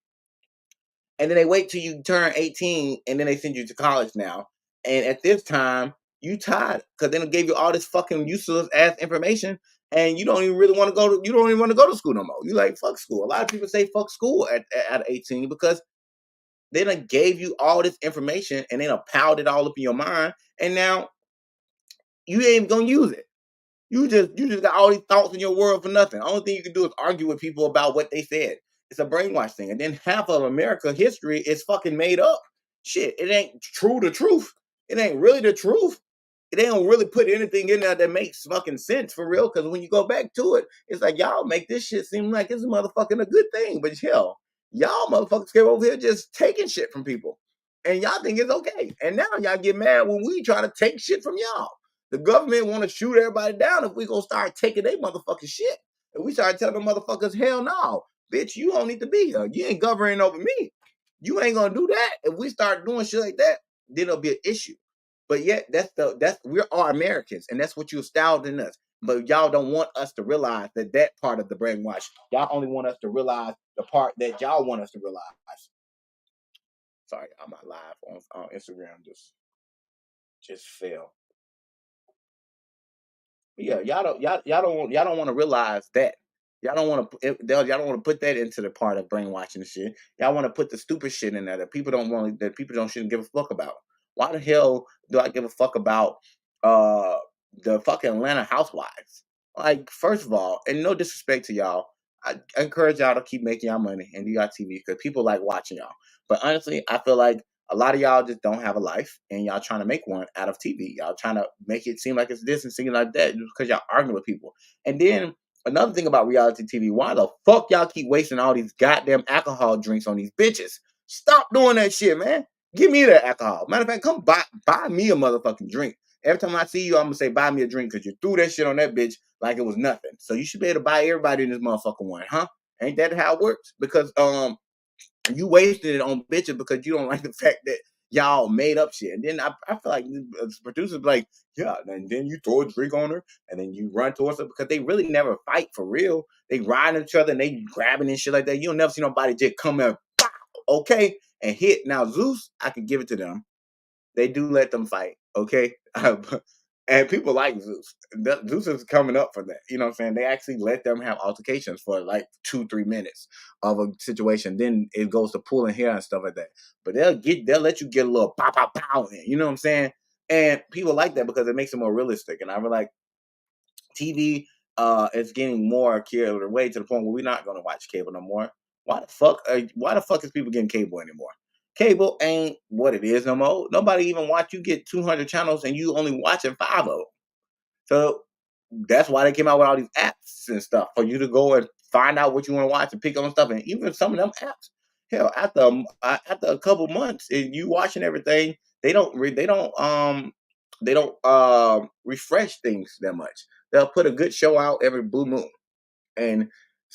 and then they wait till you turn 18 and then they send you to college now. And at this time, you tired because they done gave you all this fucking useless ass information and you don't even really want to you don't even want to go to school no more. You like fuck school. A lot of people say fuck school at 18 because they done gave you all this information and they done piled it all up in your mind. And now you ain't gonna use it. You just got all these thoughts in your world for nothing. The only thing you can do is argue with people about what they said. It's a brainwash thing. And then half of America history is fucking made up. Shit, it ain't true the truth. It ain't really the truth. They don't really put anything in there that makes fucking sense for real. Because when you go back to it, it's like y'all make this shit seem like it's motherfucking a good thing. But hell, y'all motherfuckers came over here just taking shit from people. And y'all think it's okay. And now y'all get mad when we try to take shit from y'all. The government want to shoot everybody down if we gonna start taking their motherfucking shit. If we start telling them motherfuckers, hell no, bitch, you don't need to be here. You ain't governing over me. You ain't gonna do that. If we start doing shit like that, then it'll be an issue. But yet, we're all Americans, and that's what you installed in us. But y'all don't want us to realize that part of the brainwash. Y'all only want us to realize the part that y'all want us to realize. Sorry, I'm not live on Instagram. Just fail. Yeah, y'all don't want to realize that. Y'all don't want to put that into the part of brainwashing and shit. Y'all want to put the stupid shit in there that people don't shouldn't give a fuck about. Why the hell do I give a fuck about uh the fucking Atlanta housewives? Like, first of all, and no disrespect to y'all, I encourage y'all to keep making y'all money and do y'all TV because people like watching y'all. But honestly, I feel like a lot of y'all just don't have a life and y'all trying to make one out of TV. Y'all trying to make it seem like it's this and seem like that just because y'all arguing with people. And then another thing about reality TV, why the fuck y'all keep wasting all these goddamn alcohol drinks on these bitches? Stop doing that shit, man. Give me that alcohol. Matter of fact, come buy me a motherfucking drink. Every time I see you, I'm gonna say buy me a drink because you threw that shit on that bitch like it was nothing. So you should be able to buy everybody in this motherfucking one, huh? Ain't that how it works? Because you wasted it on bitches because you don't like the fact that y'all made up shit. And then I feel like producers like, yeah, and then you throw a drink on her and then you run towards her because they really never fight for real. They riding each other and they grabbing and shit like that. You'll never see nobody just come in, pow, okay, and hit. Now Zeus, I can give it to them. They do let them fight, okay? And people like Zeus. Zeus is coming up for that. You know what I'm saying? They actually let them have altercations for like 2-3 minutes of a situation. Then it goes to pulling hair and stuff like that. But they'll let you get a little pow pow pow in. You know what I'm saying? And people like that because it makes it more realistic. And I feel like TV is getting more carried away to the point where we're not gonna watch cable no more. Why the fuck is people getting cable anymore? Cable ain't what it is no more. Nobody even watch you get 200 channels and you only watching 5 of them. So that's why they came out with all these apps and stuff for you to go and find out what you want to watch and pick on stuff. And even some of them apps, hell, after a couple months, and you watching everything, they don't refresh things that much. They'll put a good show out every blue moon, and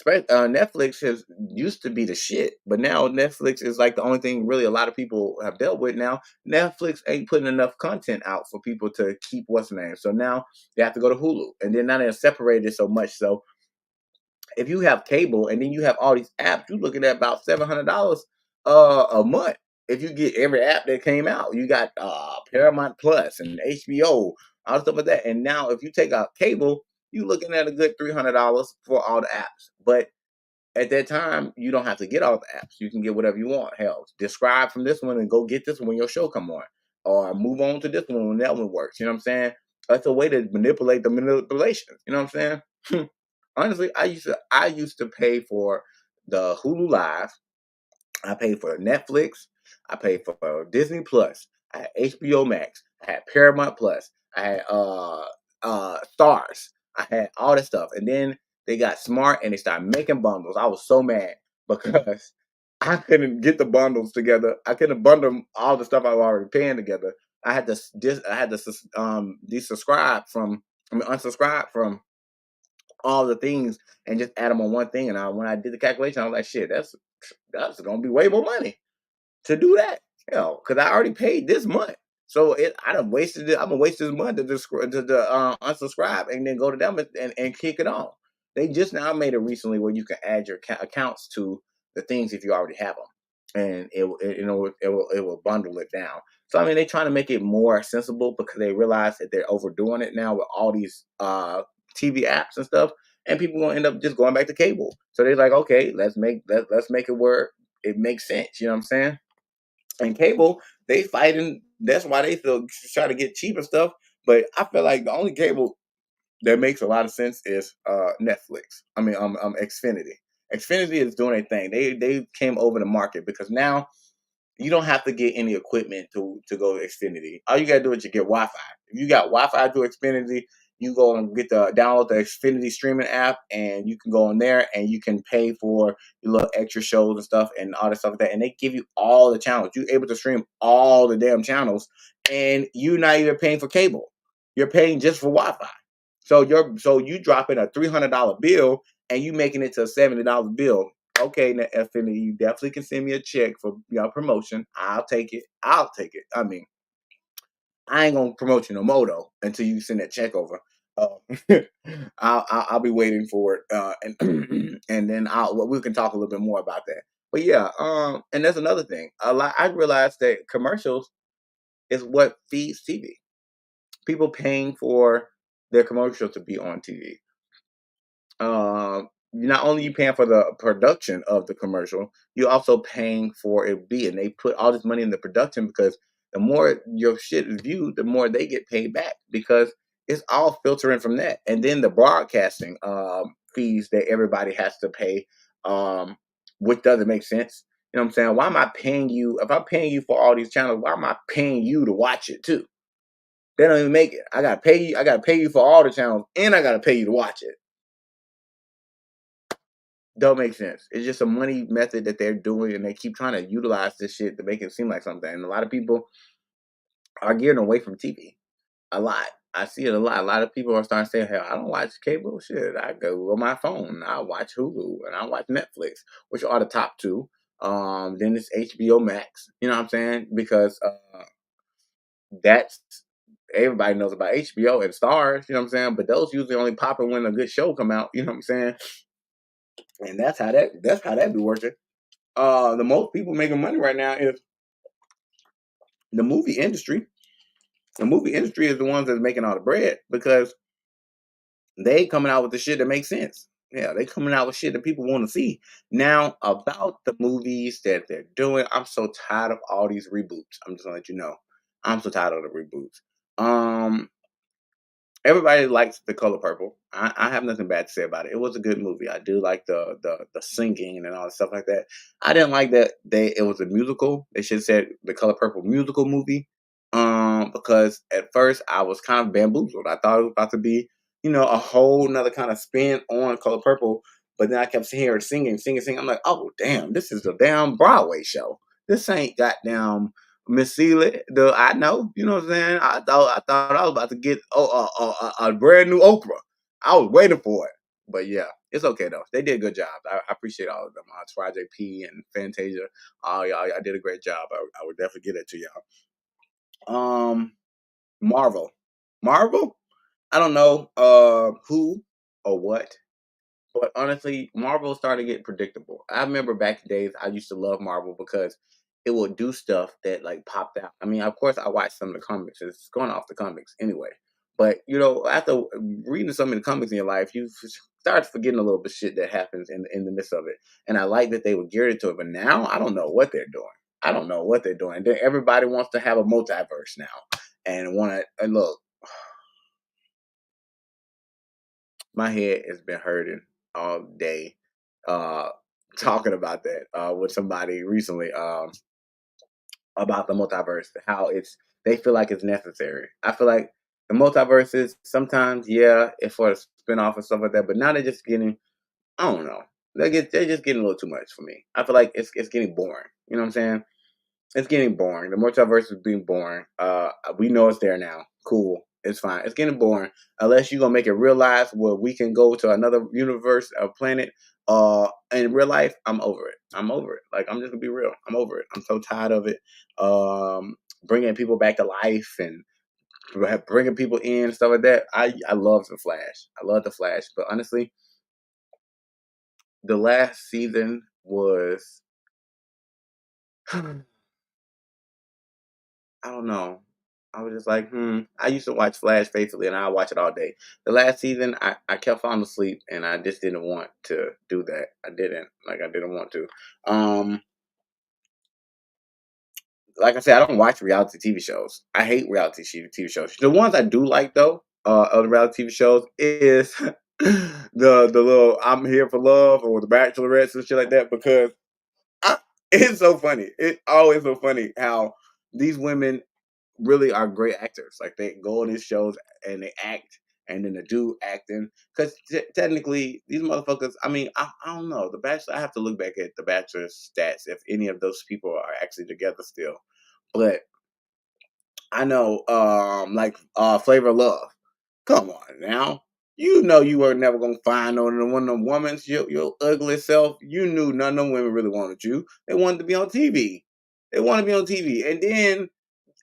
Netflix has used to be the shit, but now Netflix is like the only thing really a lot of people have dealt with now. Netflix ain't putting enough content out for people to keep what's the name. So now they have to go to Hulu, and then now they're separated so much. So if you have cable and then you have all these apps, you're looking at about $700 a month. If you get every app that came out, you got Paramount Plus and HBO, all stuff like that. And now if you take out cable, you're looking at a good $300 for all the apps. But at that time, you don't have to get all the apps. You can get whatever you want. Hell, describe from this one and go get this one when your show come on, or move on to this one when that one works. You know what I'm saying? That's a way to manipulate the manipulation. You know what I'm saying? Honestly, I used to pay for the Hulu Live. I paid for Netflix. I paid for Disney Plus. I had HBO Max. I had Paramount Plus. I had Stars. I had all this stuff. And then they got smart and they started making bundles. I was so mad because I couldn't get the bundles together. I couldn't bundle all the stuff I was already paying together. I had to desubscribe from unsubscribe from all the things and just add them on one thing. And when I did the calculation, I was like, shit, that's gonna be way more money to do that. Hell, because I already paid this month. So I done wasted it. I'm gonna waste this month to unsubscribe and then go to them and kick it on. They just now made it recently where you can add your accounts to the things if you already have them, and it will bundle it down. So I mean, they're trying to make it more sensible because they realize that they're overdoing it now with all these TV apps and stuff, and people gonna end up just going back to cable. So they're like, okay, let's make it work. It makes sense. You know what I'm saying? And cable, they fighting. That's why they still try to get cheaper stuff. But I feel like the only cable that makes a lot of sense is Netflix. I mean, Xfinity. Xfinity is doing a thing. They came over the market because now you don't have to get any equipment to go to Xfinity. All you gotta do is you get Wi-Fi. If you got Wi-Fi to Xfinity, you go and download the Xfinity streaming app, and you can go in there and you can pay for your little extra shows and stuff and all that stuff like that. And they give you all the channels. You're able to stream all the damn channels, and you're not even paying for cable. You're paying just for Wi-Fi. So you dropping a $300 bill and you making it to a $70 bill. Okay, now Xfinity, you definitely can send me a check for your promotion. I'll take it. I'll take it. I mean, I ain't gonna promote you no more though until you send that check over. Uh, I'll be waiting for it, and then we can talk a little bit more about that. But yeah, and that's another thing. I realized that commercials is what feeds TV. People paying for their commercials to be on TV. Not only you paying for the production of the commercial, you're also paying for it be, and they put all this money in the production because the more your shit is viewed, the more they get paid back because it's all filtering from that, and then the broadcasting fees that everybody has to pay, which doesn't make sense. You know what I'm saying? Why am I paying you? If I'm paying you for all these channels, why am I paying you to watch it too? They don't even make it. I gotta pay you. I gotta pay you for all the channels, and I gotta pay you to watch it. Don't make sense. It's just a money method that they're doing, and they keep trying to utilize this shit to make it seem like something. And a lot of people are getting away from TV. A lot. I see it a lot. A lot of people are starting to say, "Hell, I don't watch cable shit. I go on my phone. I watch Hulu and I watch Netflix, which are the top two. Then it's HBO Max. You know what I'm saying? Because that's everybody knows about HBO and Stars. You know what I'm saying? But those usually only popping when a good show come out. You know what I'm saying? And that's how that be working. The most people making money right now is the movie industry. The movie industry is the ones that's making all the bread because they coming out with the shit that makes sense. Yeah, they coming out with shit that people want to see. Now, about the movies that they're doing, I'm so tired of all these reboots. I'm just gonna let you know. I'm so tired of the reboots. Everybody likes The Color Purple. I have nothing bad to say about it. It was a good movie. I do like the singing and all the stuff like that. I didn't like that it was a musical. They should have said The Color Purple musical movie. Because at first I was kind of bamboozled. I thought it was about to be, a whole nother kind of spin on Color Purple. But then I kept hearing singing, singing, singing. I'm like, oh damn, this is a damn Broadway show. This ain't goddamn Miss Seeley, I know, you know what I'm saying. I thought I was about to get a brand new Oprah. I was waiting for it, but yeah, it's okay though. They did a good job. I appreciate all of them. Project P and Fantasia. Oh y'all did a great job. I would definitely give it to y'all. Marvel, Marvel. I don't know who or what. But honestly, Marvel started getting predictable. I remember back in days I used to love Marvel because it would do stuff that like popped out. I mean, of course, I watched some of the comics. It's going off the comics anyway. But after reading some of the comics in your life, you started forgetting a little bit shit that happens in the midst of it. And I like that they were geared to it, but now I don't know what they're doing. I don't know what they're doing. Everybody wants to have a multiverse now, and want to. And look, my head has been hurting all day, uh, talking about that with somebody recently. About the multiverse, how they feel like it's necessary. I feel like the multiverse is sometimes, yeah, it's for a spinoff and stuff like that, but now they're just getting, I don't know, they're just getting a little too much for me. I feel like it's getting boring. You know what I'm saying? It's getting boring. The multiverse is being boring. We know it's there now. Cool. It's fine. It's getting boring unless you're gonna make it real life where we can go to another universe, a planet. In real life, I'm over it. I'm over it. Like I'm just gonna be real. I'm over it. I'm so tired of it. Bringing people back to life and bringing people in stuff like that. I love the Flash. I love the Flash. But honestly, the last season was I don't know. I was just like, I used to watch Flash faithfully, and I watch it all day. The last season, I kept falling asleep, and I just didn't want to do that. I didn't I didn't want to. Um, like I said, I don't watch reality TV shows. I hate reality TV shows. The ones I do like though, of the reality TV shows is the little I'm Here for Love or the Bachelorettes and shit like that because I, it's so funny. It's always so funny how these women really are great actors. Like they go on these shows and they act, and then they do acting. Because technically, these motherfuckers. I mean, I don't know. The Bachelor. I have to look back at the Bachelor stats if any of those people are actually together still. But I know, like Flavor of Love. Come on now. You know you were never gonna find one of them women, your ugly self. You knew none of them women really wanted you. They wanted to be on TV. They wanted to be on TV. And then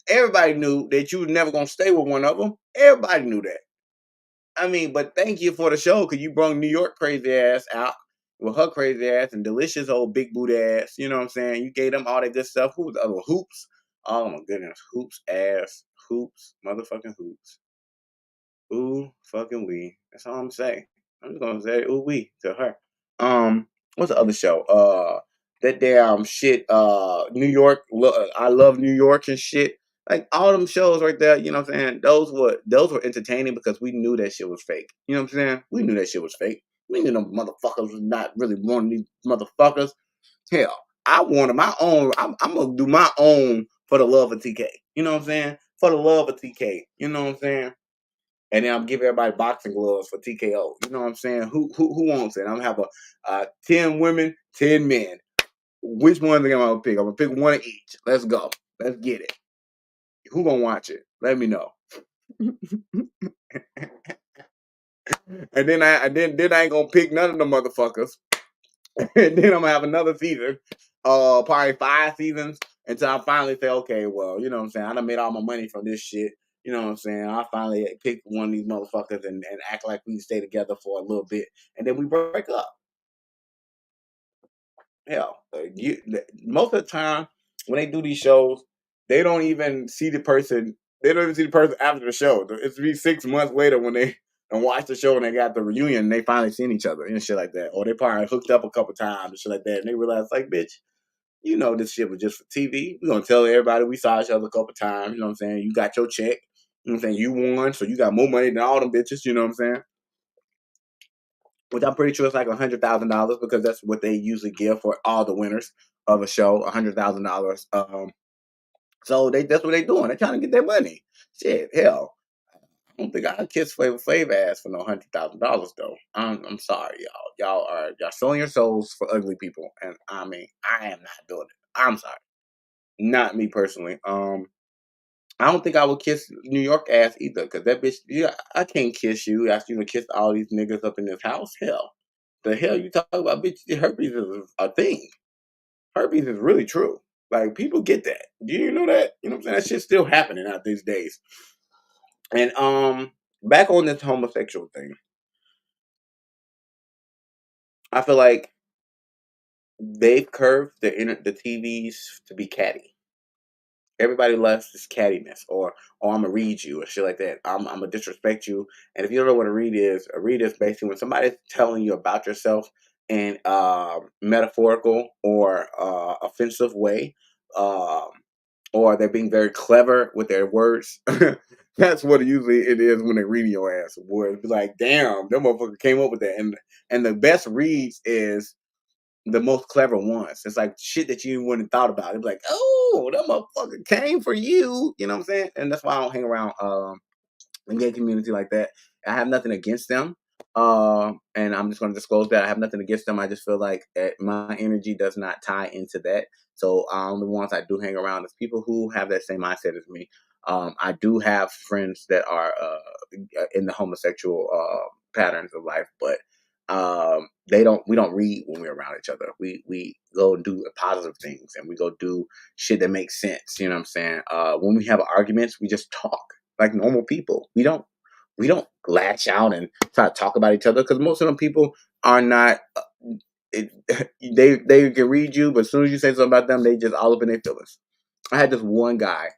everybody knew that you was never gonna stay with one of them. Everybody knew that. I mean, but thank you for the show because you brought New York crazy ass out with her crazy ass and delicious old big boot ass. You know what I'm saying? You gave them all that good stuff. Who was the other Hoops? Oh my goodness, Hoops ass, Hoops, motherfucking Hoops. Ooh, fucking we. That's all I'm saying. I'm just gonna say ooh we to her. What's the other show? That damn shit. New York. I love New York and shit. Like all them shows right there. You know what I'm saying? Those were entertaining because we knew that shit was fake. You know what I'm saying? We knew that shit was fake. We knew them motherfuckers was not really one of these motherfuckers. Hell, I wanted my own. I'm gonna do my own for the love of TK. You know what I'm saying? For the love of TK. You know what I'm saying? And then I'm giving everybody boxing gloves for TKO. You know what I'm saying? Who wants it? I'm gonna have a 10 women, 10 men. Which one am I gonna pick? I'm gonna pick one of each. Let's go. Let's get it. Who gonna watch it? Let me know. And then I ain't gonna pick none of the motherfuckers. And then I'm gonna have another season, probably 5 seasons until I finally say, okay, well, you know what I'm saying? I done made all my money from this shit. You know what I'm saying? I finally pick one of these motherfuckers and act like we stay together for a little bit, and then we break up. Hell, most of the time when they do these shows, they don't even see the person. They don't even see the person after the show. It's be 6 months later when they and watch the show and they got the reunion and they finally seen each other and shit like that. Or they probably hooked up a couple times and shit like that. And they realize, like, bitch, you know this shit was just for TV. We're gonna tell everybody we saw each other a couple times. You know what I'm saying? You got your check. You know what I'm saying? You won, so you got more money than all them bitches. You know what I'm saying? Which I'm pretty sure it's like $100,000 because that's what they usually give for all the winners of a show, $100,000. So that's what they doing. They're trying to get their money. Shit, hell, I don't think I'd kiss Flavor Flav ass for no $100,000 though. I'm sorry, y'all. Y'all selling your souls for ugly people, and I mean, I am not doing it. I'm sorry, not me personally. I don't think I would kiss New York ass either, because that bitch, yeah, I can't kiss you. Ask you to kiss all these niggas up in this house. Hell, the hell you talk about, bitch? Herpes is a thing. Herpes is really true. Like people get that. Do you know that? You know what I'm saying? That shit's still happening out these days. And back on this homosexual thing, I feel like they've curved the TVs to be catty. Everybody loves this cattiness, or I'm gonna read you, or shit like that. I'm gonna disrespect you. And if you don't know what a read is basically when somebody's telling you about yourself in metaphorical or offensive way, um, or they're being very clever with their words. That's what usually it is when they're reading your ass. Boy, it's like, damn, that motherfucker came up with that. And the best reads is the most clever ones. It's like shit that you wouldn't have thought about. It's like, oh, that motherfucker came for you. You know what I'm saying? And that's why I don't hang around the gay community like that. I have nothing against them. And I'm just going to disclose that I have nothing against them. I just feel like my energy does not tie into that. So the ones I do hang around is people who have that same mindset as me. I do have friends that are in the homosexual patterns of life, but we don't read when we're around each other. We go and do positive things, and we go do shit that makes sense. You know what I'm saying? When we have arguments, we just talk like normal people. We don't lash out and try to talk about each other, because most of them people are not. They can read you, but as soon as you say something about them, they just all up in their feelings. I had this one guy.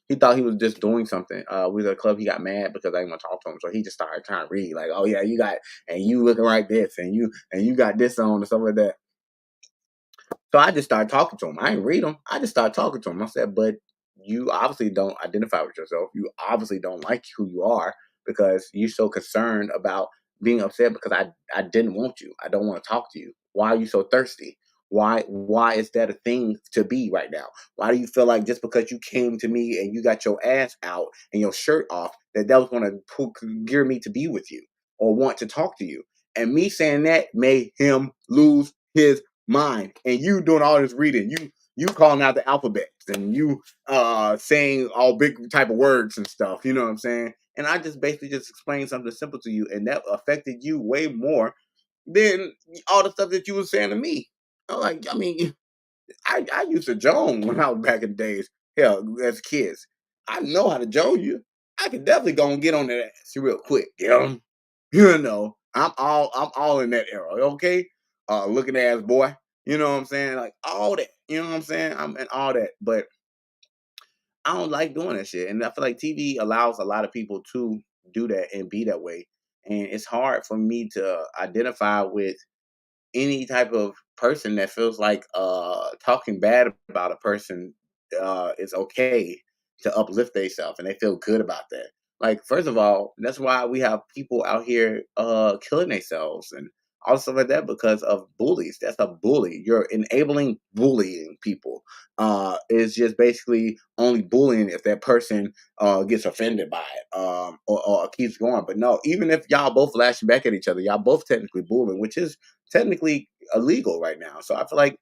He thought he was just doing something. We was at a club. He got mad because I didn't want to talk to him, so he just started trying to read. Like, oh yeah, you looking like this, and you got this on, and stuff like that. So I just started talking to him. I didn't read him. I just started talking to him. I said, but you obviously don't identify with yourself. You obviously don't like who you are, because you're so concerned about being upset because I didn't want you. I don't want to talk to you. Why are you so thirsty? Why is that a thing to be right now? Why do you feel like just because you came to me and you got your ass out and your shirt off, that was going to gear me to be with you or want to talk to you? And me saying that made him lose his mind. And you doing all this reading, you calling out the alphabets, and you saying all big type of words and stuff, you know what I'm saying? And I just basically just explained something simple to you, and that affected you way more than all the stuff that you were saying to me. I mean, I used to joan when I was back in the days. Hell, as kids, I know how to joan you. I could definitely go and get on that ass real quick. You know, I'm all in that era. Okay, looking ass boy. You know what I'm saying? Like all that. You know what I'm saying? I'm in all that, but I don't like doing that shit. And I feel like TV allows a lot of people to do that and be that way. And it's hard for me to identify with any type of person that feels like talking bad about a person is okay to uplift themselves, and they feel good about that. Like, first of all, that's why we have people out here killing themselves and all stuff like that, because of bullies. That's a bully. You're enabling bullying people. Is just basically only bullying if that person gets offended by it, or keeps going. But no, even if y'all both lashing back at each other, y'all both technically bullying, which is technically illegal right now. So I feel like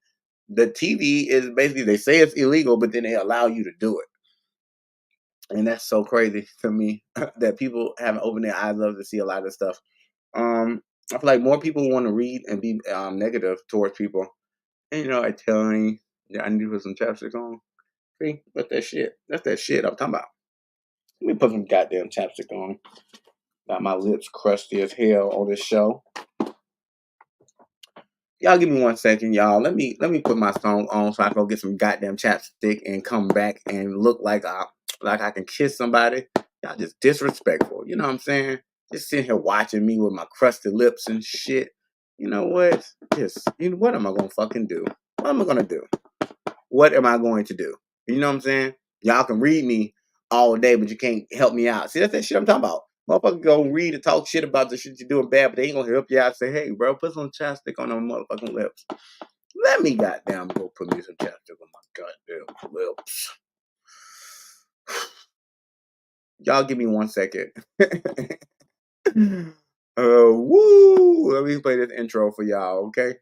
the TV is basically, they say it's illegal, but then they allow you to do it. And that's so crazy to me that people haven't opened their eyes up to see a lot of stuff. I feel like more people want to read and be negative towards people. And I tell me, yeah, I need to put some chapstick on. See, that's that shit. That's that shit I'm talking about. Let me put some goddamn chapstick on. Got my lips crusty as hell on this show. Y'all give me 1 second, y'all. Let me put my song on so I can go get some goddamn chapstick and come back and look like I can kiss somebody. Y'all just disrespectful. You know what I'm saying? Just sitting here watching me with my crusty lips and shit. You know what? What am I gonna fucking do? What am I gonna do? What am I going to do? You know what I'm saying? Y'all can read me all day, but you can't help me out. See, that's that shit I'm talking about. Motherfuckers go read and talk shit about the shit you're doing bad, but they ain't gonna help you out and say, hey, bro, put some chapstick on them motherfucking lips. Let me goddamn go put me some chapstick on my goddamn lips. Y'all give me 1 second. Woo! Let me play this intro for y'all, okay?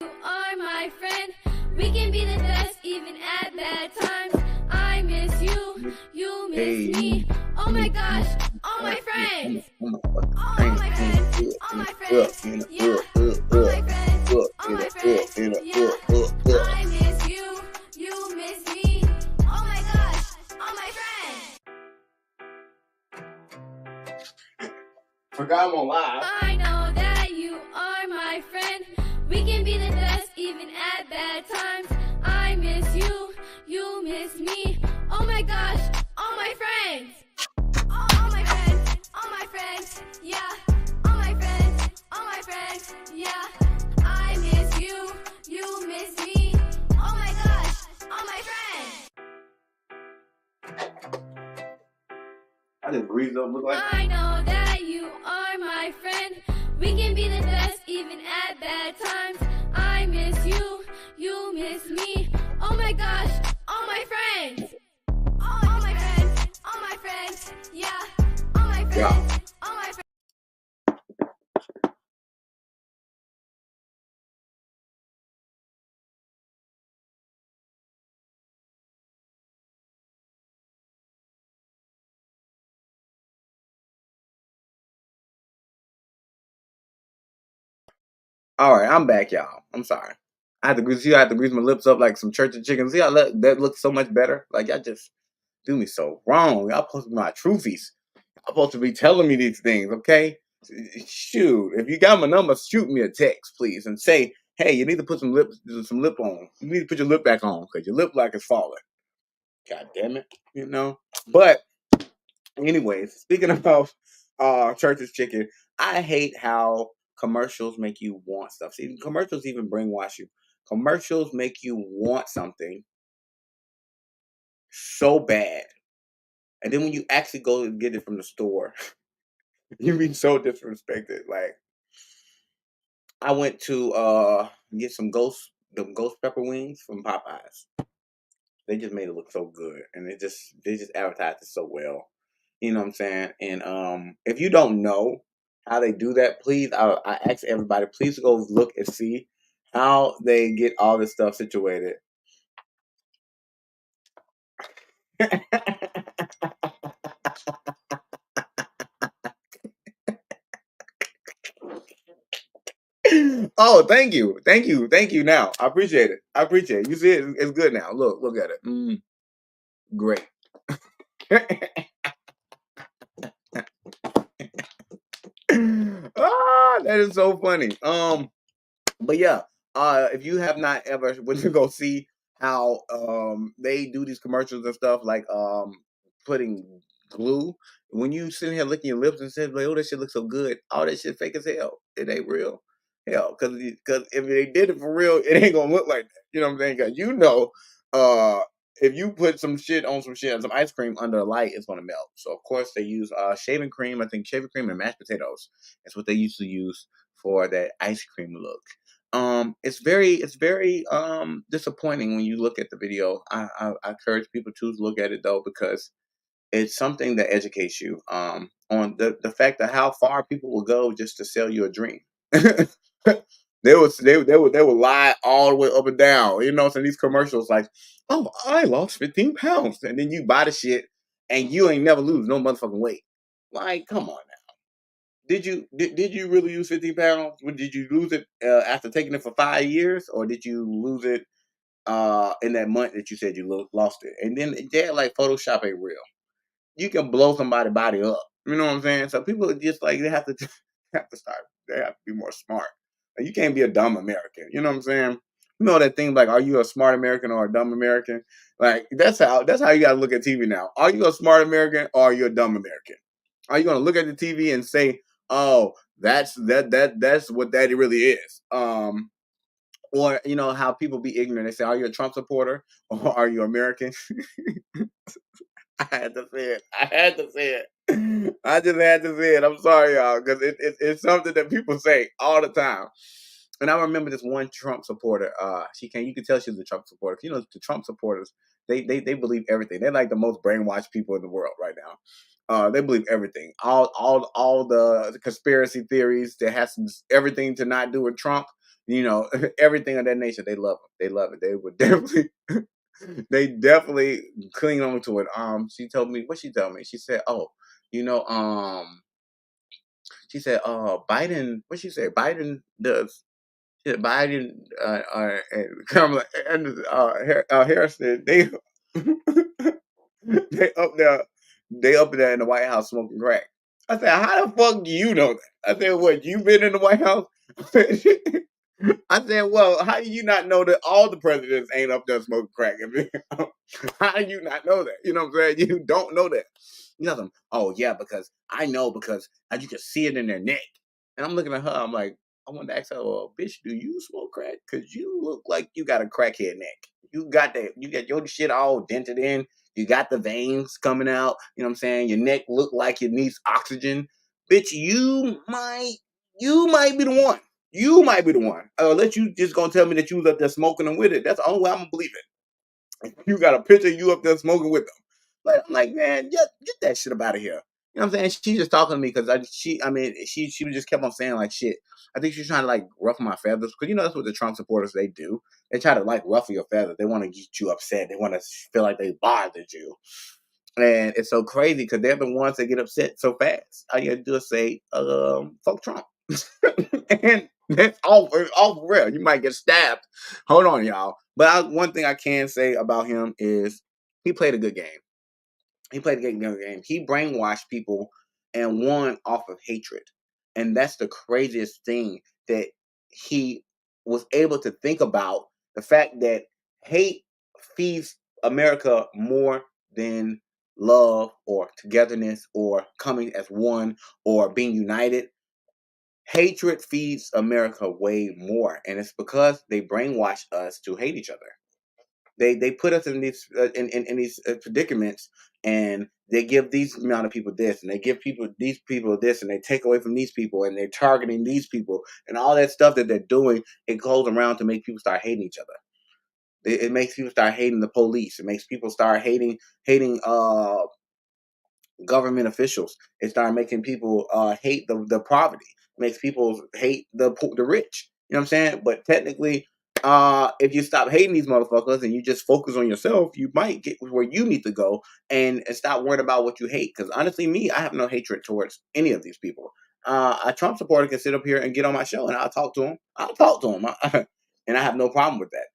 You are my friend. We can be the best even at bad times. I miss you. You miss me. Oh my gosh. All my friends. All my friends. All my friends. Yeah. All my friends. All my friends. Yeah. I miss you. You miss me. Oh my gosh. All my friends. Forgot I'm on live. I know that you are my friend. We can be the best even at bad times. I miss you. You miss me. Oh my gosh, all my friends. All my friends, yeah. All my friends, yeah. I miss you, you miss me. Oh my gosh, all my friends. I just breathed up, look like. I know that you are my friend. We can be the best even at bad times. I miss you, you miss me. Oh my gosh, all my friends. All my friends, yeah. All my friends, Yeah. all my friends. All right, I'm back, y'all. I'm sorry. I had to grease. I had to grease my lips up like some church of chicken. See how that looks so much better. Like y'all just do me so wrong. Y'all supposed to be my truthies. Y'all supposed to be telling me these things, okay? Shoot, if you got my number, shoot me a text, please, and say, hey, you need to put some lip on. You need to put your lip back on because your lip like is falling. God damn it, you know. But anyways, speaking about church's chicken, I hate how commercials make you want stuff. See, commercials even brainwash you. Commercials make you want something so bad, and then when you actually go and get it from the store, you be so disrespected. Like I went to get some ghost pepper wings from Popeyes. They just made it look so good, and they just advertised it so well. You know what I'm saying? And if you don't know how they do that, please, I ask everybody, please go look and see how they get all this stuff situated. Oh, thank you. Now I appreciate it. I appreciate it. You see it? It's good now. Look at it. Great. That is so funny. But yeah, if you have not ever went to go see how they do these commercials and stuff like putting glue, when you sitting here licking your lips and saying like, oh, that shit looks so good, all that shit fake as hell. It ain't real. Hell, because if they did it for real, it ain't gonna look like that. You know what I'm saying? Because uh if you put some shit on some ice cream under a light, it's gonna melt. So of course they use shaving cream. I think shaving cream and mashed potatoes. That's what they used to use for that ice cream look. It's very disappointing when you look at the video. I encourage people to look at it though because it's something that educates you on the fact of how far people will go just to sell you a dream. They would lie all the way up and down. You know, so these commercials like, oh, I lost 15 pounds, and then you buy the shit and you ain't never lose no motherfucking weight. Like, come on now. Did you really lose 15 pounds? Did you lose it after taking it for 5 years, or did you lose it in that month that you said you lost it? And then yeah, like Photoshop ain't real. You can blow somebody's body up. You know what I'm saying? So people are just like they have to have to start. They have to be more smart. Like, you can't be a dumb American. You know what I'm saying? You know that thing like, are you a smart American or a dumb American? Like that's how you gotta look at TV now. Are you a smart American or are you a dumb American? Are you gonna look at the TV and say, oh, that's what that really is? Or you know how people be ignorant. They say, are you a Trump supporter or are you American? I had to say it. I had to say it. I just had to say it. I'm sorry, y'all, because it's something that people say all the time. And I remember this one Trump supporter. You can tell she's a Trump supporter. You know, the Trump supporters, they believe everything. They're like the most brainwashed people in the world right now. They believe everything. All the conspiracy theories that has everything to not do with Trump. You know, everything of that nature. They love it. They love it. They would definitely they definitely cling on to it. She told me what she told me. She said, "Oh, you know, she said, Biden. What she said? Biden does. She said Biden and Kamala and Harris said they they up there, they up there in the White House smoking crack. I said, how the fuck do you know that? I said, what? You been in the White House? I said, well, how do you not know that all the presidents ain't up there smoking crack? I mean, how do you not know that? You know what I'm saying? You don't know that. You know them. Oh yeah, because I know because you can see it in their neck. And I'm looking at her. I'm like, I want to ask her, well, bitch, do you smoke crack? Because you look like you got a crackhead neck. You got that. You got your shit all dented in. You got the veins coming out. You know what I'm saying? Your neck look like it needs oxygen. Bitch, you might be the one. You might be the one. Unless you just gonna tell me that you was up there smoking them with it. That's the only way I'm gonna believe it. You got a picture of you up there smoking with them. Like, I'm like, man, get that shit up out of here. You know what I'm saying? She just talking to me because she just kept on saying like shit. I think she's trying to like ruffle my feathers because that's what the Trump supporters they do. They try to like ruffle your feathers. They want to get you upset. They want to feel like they bothered you. And it's so crazy because they're the ones that get upset so fast. All you gotta do is say, fuck Trump. And that's all for real. You might get stabbed. Hold on, y'all. But one thing I can say about him is he played a good game. He played a good game. He brainwashed people and won off of hatred. And that's the craziest thing that he was able to think about the fact that hate feeds America more than love or togetherness or coming as one or being united. Hatred feeds America way more, and it's because they brainwash us to hate each other. They put us in these predicaments, and they give these amount of people this, and they give these people this, and they take away from these people, and they're targeting these people, and all that stuff that they're doing. It goes around to make people start hating each other. It makes people start hating the police. It makes people start hating government officials. It started making people hate the poverty. It makes people hate the rich. You know what I'm saying? But technically, if you stop hating these motherfuckers and you just focus on yourself, you might get where you need to go and stop worrying about what you hate. Because honestly, me, I have no hatred towards any of these people. A Trump supporter can sit up here and get on my show and I'll talk to him. I'll talk to him, and I have no problem with that.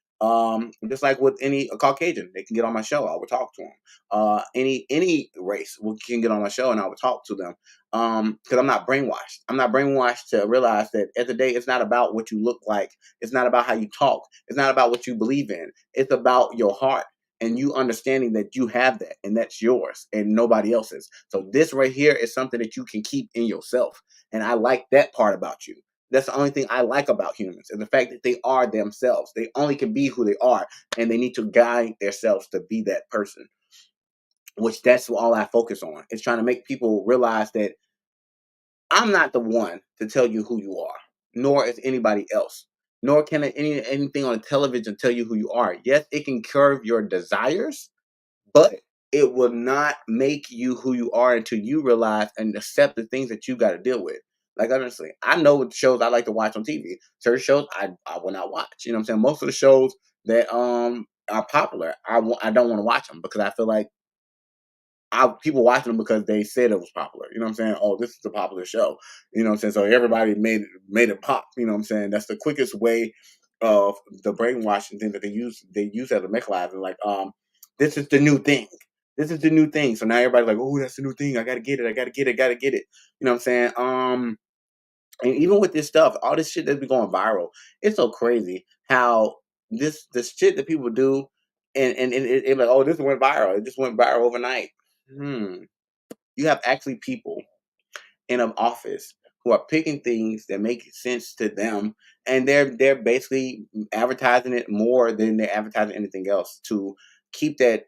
Just like with any Caucasian, they can get on my show. I will talk to them. Any race can get on my show and I would talk to them. Because I'm not brainwashed. I'm not brainwashed to realize that at the day, it's not about what you look like. It's not about how you talk. It's not about what you believe in. It's about your heart and you understanding that you have that and that's yours and nobody else's. So this right here is something that you can keep in yourself. And I like that part about you. That's the only thing I like about humans and the fact that they are themselves. They only can be who they are and they need to guide themselves to be that person, which that's all I focus on. It's trying to make people realize that I'm not the one to tell you who you are, nor is anybody else. Nor can anything on television tell you who you are. Yes, it can curb your desires, but it will not make you who you are until you realize and accept the things that you got to deal with. Like honestly, I know what shows I like to watch on TV. Certain shows I will not watch. You know what I'm saying? Most of the shows that are popular, I don't want to watch them because I feel like people watching them because they said it was popular. You know what I'm saying? Oh, this is a popular show. You know what I'm saying? So everybody made it pop. You know what I'm saying? That's the quickest way of the brainwashing thing that they use as a mechanizer. Like, this is the new thing. This is the new thing. So now everybody's like, oh, that's the new thing. I gotta get it. I gotta get it. Gotta get it. You know what I'm saying? And even with this stuff, all this shit that's been going viral, it's so crazy how the shit that people do, and it like, oh, this went viral. It just went viral overnight. Hmm. You have actually people in an office who are picking things that make sense to them, and they're basically advertising it more than they're advertising anything else to keep that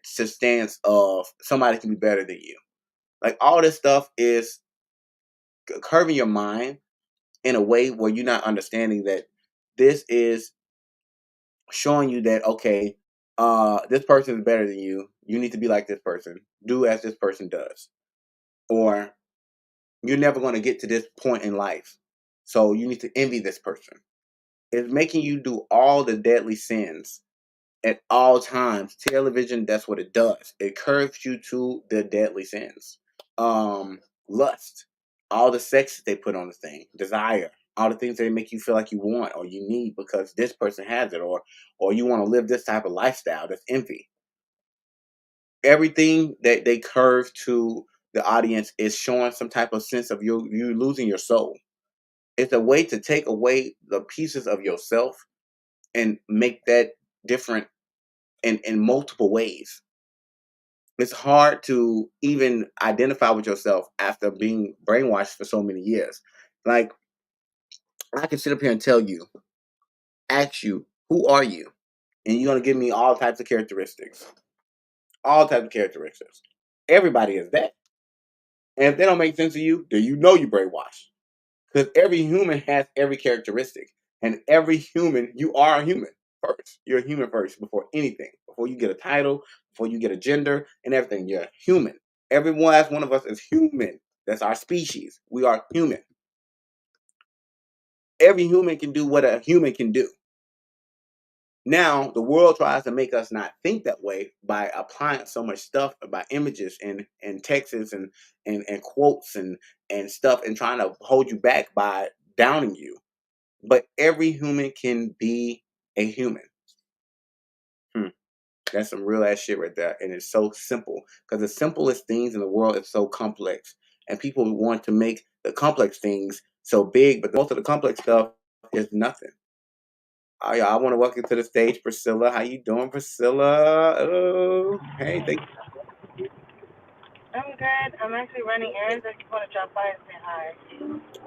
stance of somebody can be better than you. Like all this stuff is curving your mind in a way where you're not understanding that this is showing you that okay, this person is better than you. You need to be like this person. Do as this person does, or you're never going to get to this point in life. So you need to envy this person. It's making you do all the deadly sins at all times. Television, that's what it does. It curves you to the deadly sins. Lust, all the sex that they put on the thing, desire, all the things that make you feel like you want or you need because this person has it, or you want to live this type of lifestyle. That's envy. Everything that they curve to the audience is showing some type of sense of you losing your soul. It's a way to take away the pieces of yourself and make that different in multiple ways. It's hard to even identify with yourself after being brainwashed for so many years. Like, I can sit up here and ask you, who are you? And you're gonna give me all types of characteristics. All types of characteristics. Everybody is that. And if they don't make sense to you, then you know you brainwashed. Because every human has every characteristic. And every human, you are a human first. You're a human first before anything. Before you get a title, before you get a gender and everything, you're human. Every last one of us is human. That's our species. We are human. Every human can do what a human can do. Now, the world tries to make us not think that way by applying so much stuff about images and texts and quotes and stuff and trying to hold you back by downing you. But every human can be a human. That's some real ass shit right there. And it's so simple because the simplest things in the world is so complex. And people want to make the complex things so big, but most of the complex stuff is nothing. Oh, yeah, I want to welcome to the stage, Priscilla. How you doing, Priscilla? Oh, hey, thank I'm good. I'm actually running errands. I just want to drop by and say hi.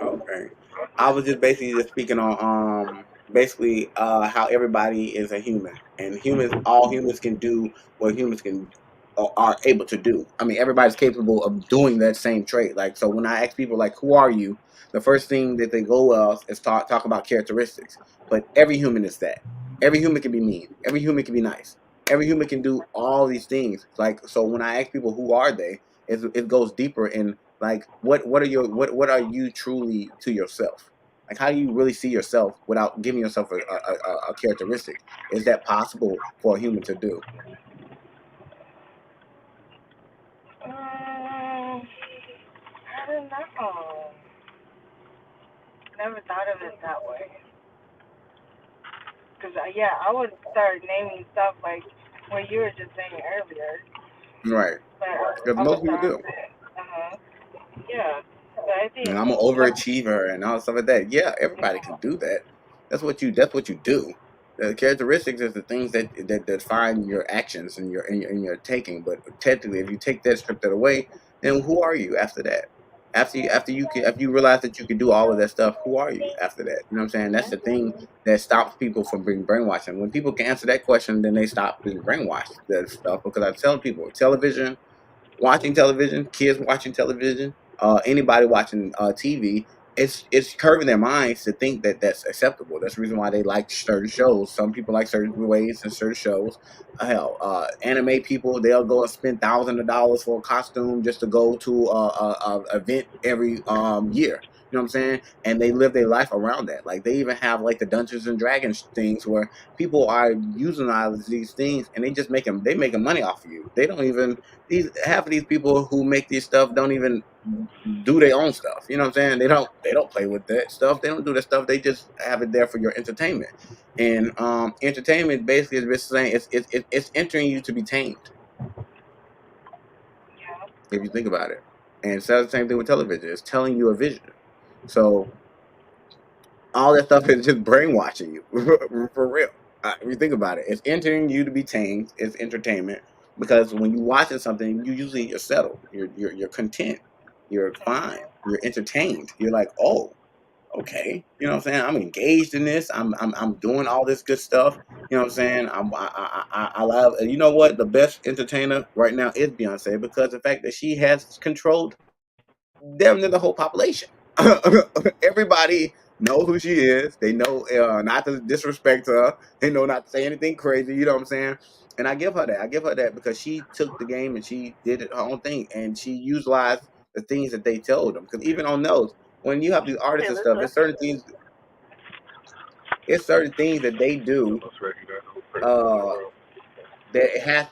Okay. I was just basically just speaking on basically how everybody is a human and all humans can do what humans can are able to do. I mean, everybody's capable of doing that same trait. Like, so when I ask people like, who are you? The first thing that they go with is talk about characteristics. But every human is that. Every human can be mean. Every human can be nice. Every human can do all these things. Like, so when I ask people who are they, it goes deeper in like what are you truly to yourself? Like, how do you really see yourself without giving yourself a characteristic? Is that possible for a human to do? I don't know. Never thought of it that way. Because, yeah, I would start naming stuff like what you were just saying earlier. Right. But Because I most was people do. uh-huh. Yeah. But I And think, I'm an overachiever and all stuff like that. Yeah, everybody can do that. That's what you do. The characteristics is the things that define your actions and your taking. But technically, if you take that, strip that away, then who are you after that? After you realize that you can do all of that stuff, who are you after that? You know what I'm saying? That's the thing that stops people from being brainwashed. And when people can answer that question, then they stop being brainwashed. That stuff, because I tell people, watching television, kids watching television, anybody watching TV, it's curving their minds to think that that's acceptable. That's the reason why they like certain shows. Some people like certain ways and certain shows. Hell, anime people, they'll go and spend thousands of dollars for a costume just to go to a event every year. You know what I'm saying? And they live their life around that. Like, they even have like the Dungeons and Dragons things where people are using all of these things and they making money off of you. They don't even these half of these people who make these stuff don't even do their own stuff. You know what I'm saying? They don't play with that stuff. They don't do that stuff. They just have it there for your entertainment. And entertainment basically is just saying it's entering you to be tamed, yeah. if you think about it. And it's the same thing with television. It's telling you a vision. So all that stuff is just brainwashing you for real. If you think about it, it's entering you to be tamed. It's entertainment because when you're watching something, you're settled. You're content. You're fine. You're entertained. You're like, oh, okay. You know what I'm saying? I'm engaged in this. I'm doing all this good stuff. You know what I'm saying? I love. And you know what? The best entertainer right now is Beyonce because the fact that she has controlled damn near the whole population. Everybody know who she is. They know not to disrespect her. They know not to say anything crazy. You know what I'm saying? And I give her that. I give her that because she took the game and she did her own thing and she utilized the things that they told them. Because even on those, when you have these artists and stuff, it's certain things that they do uh, that has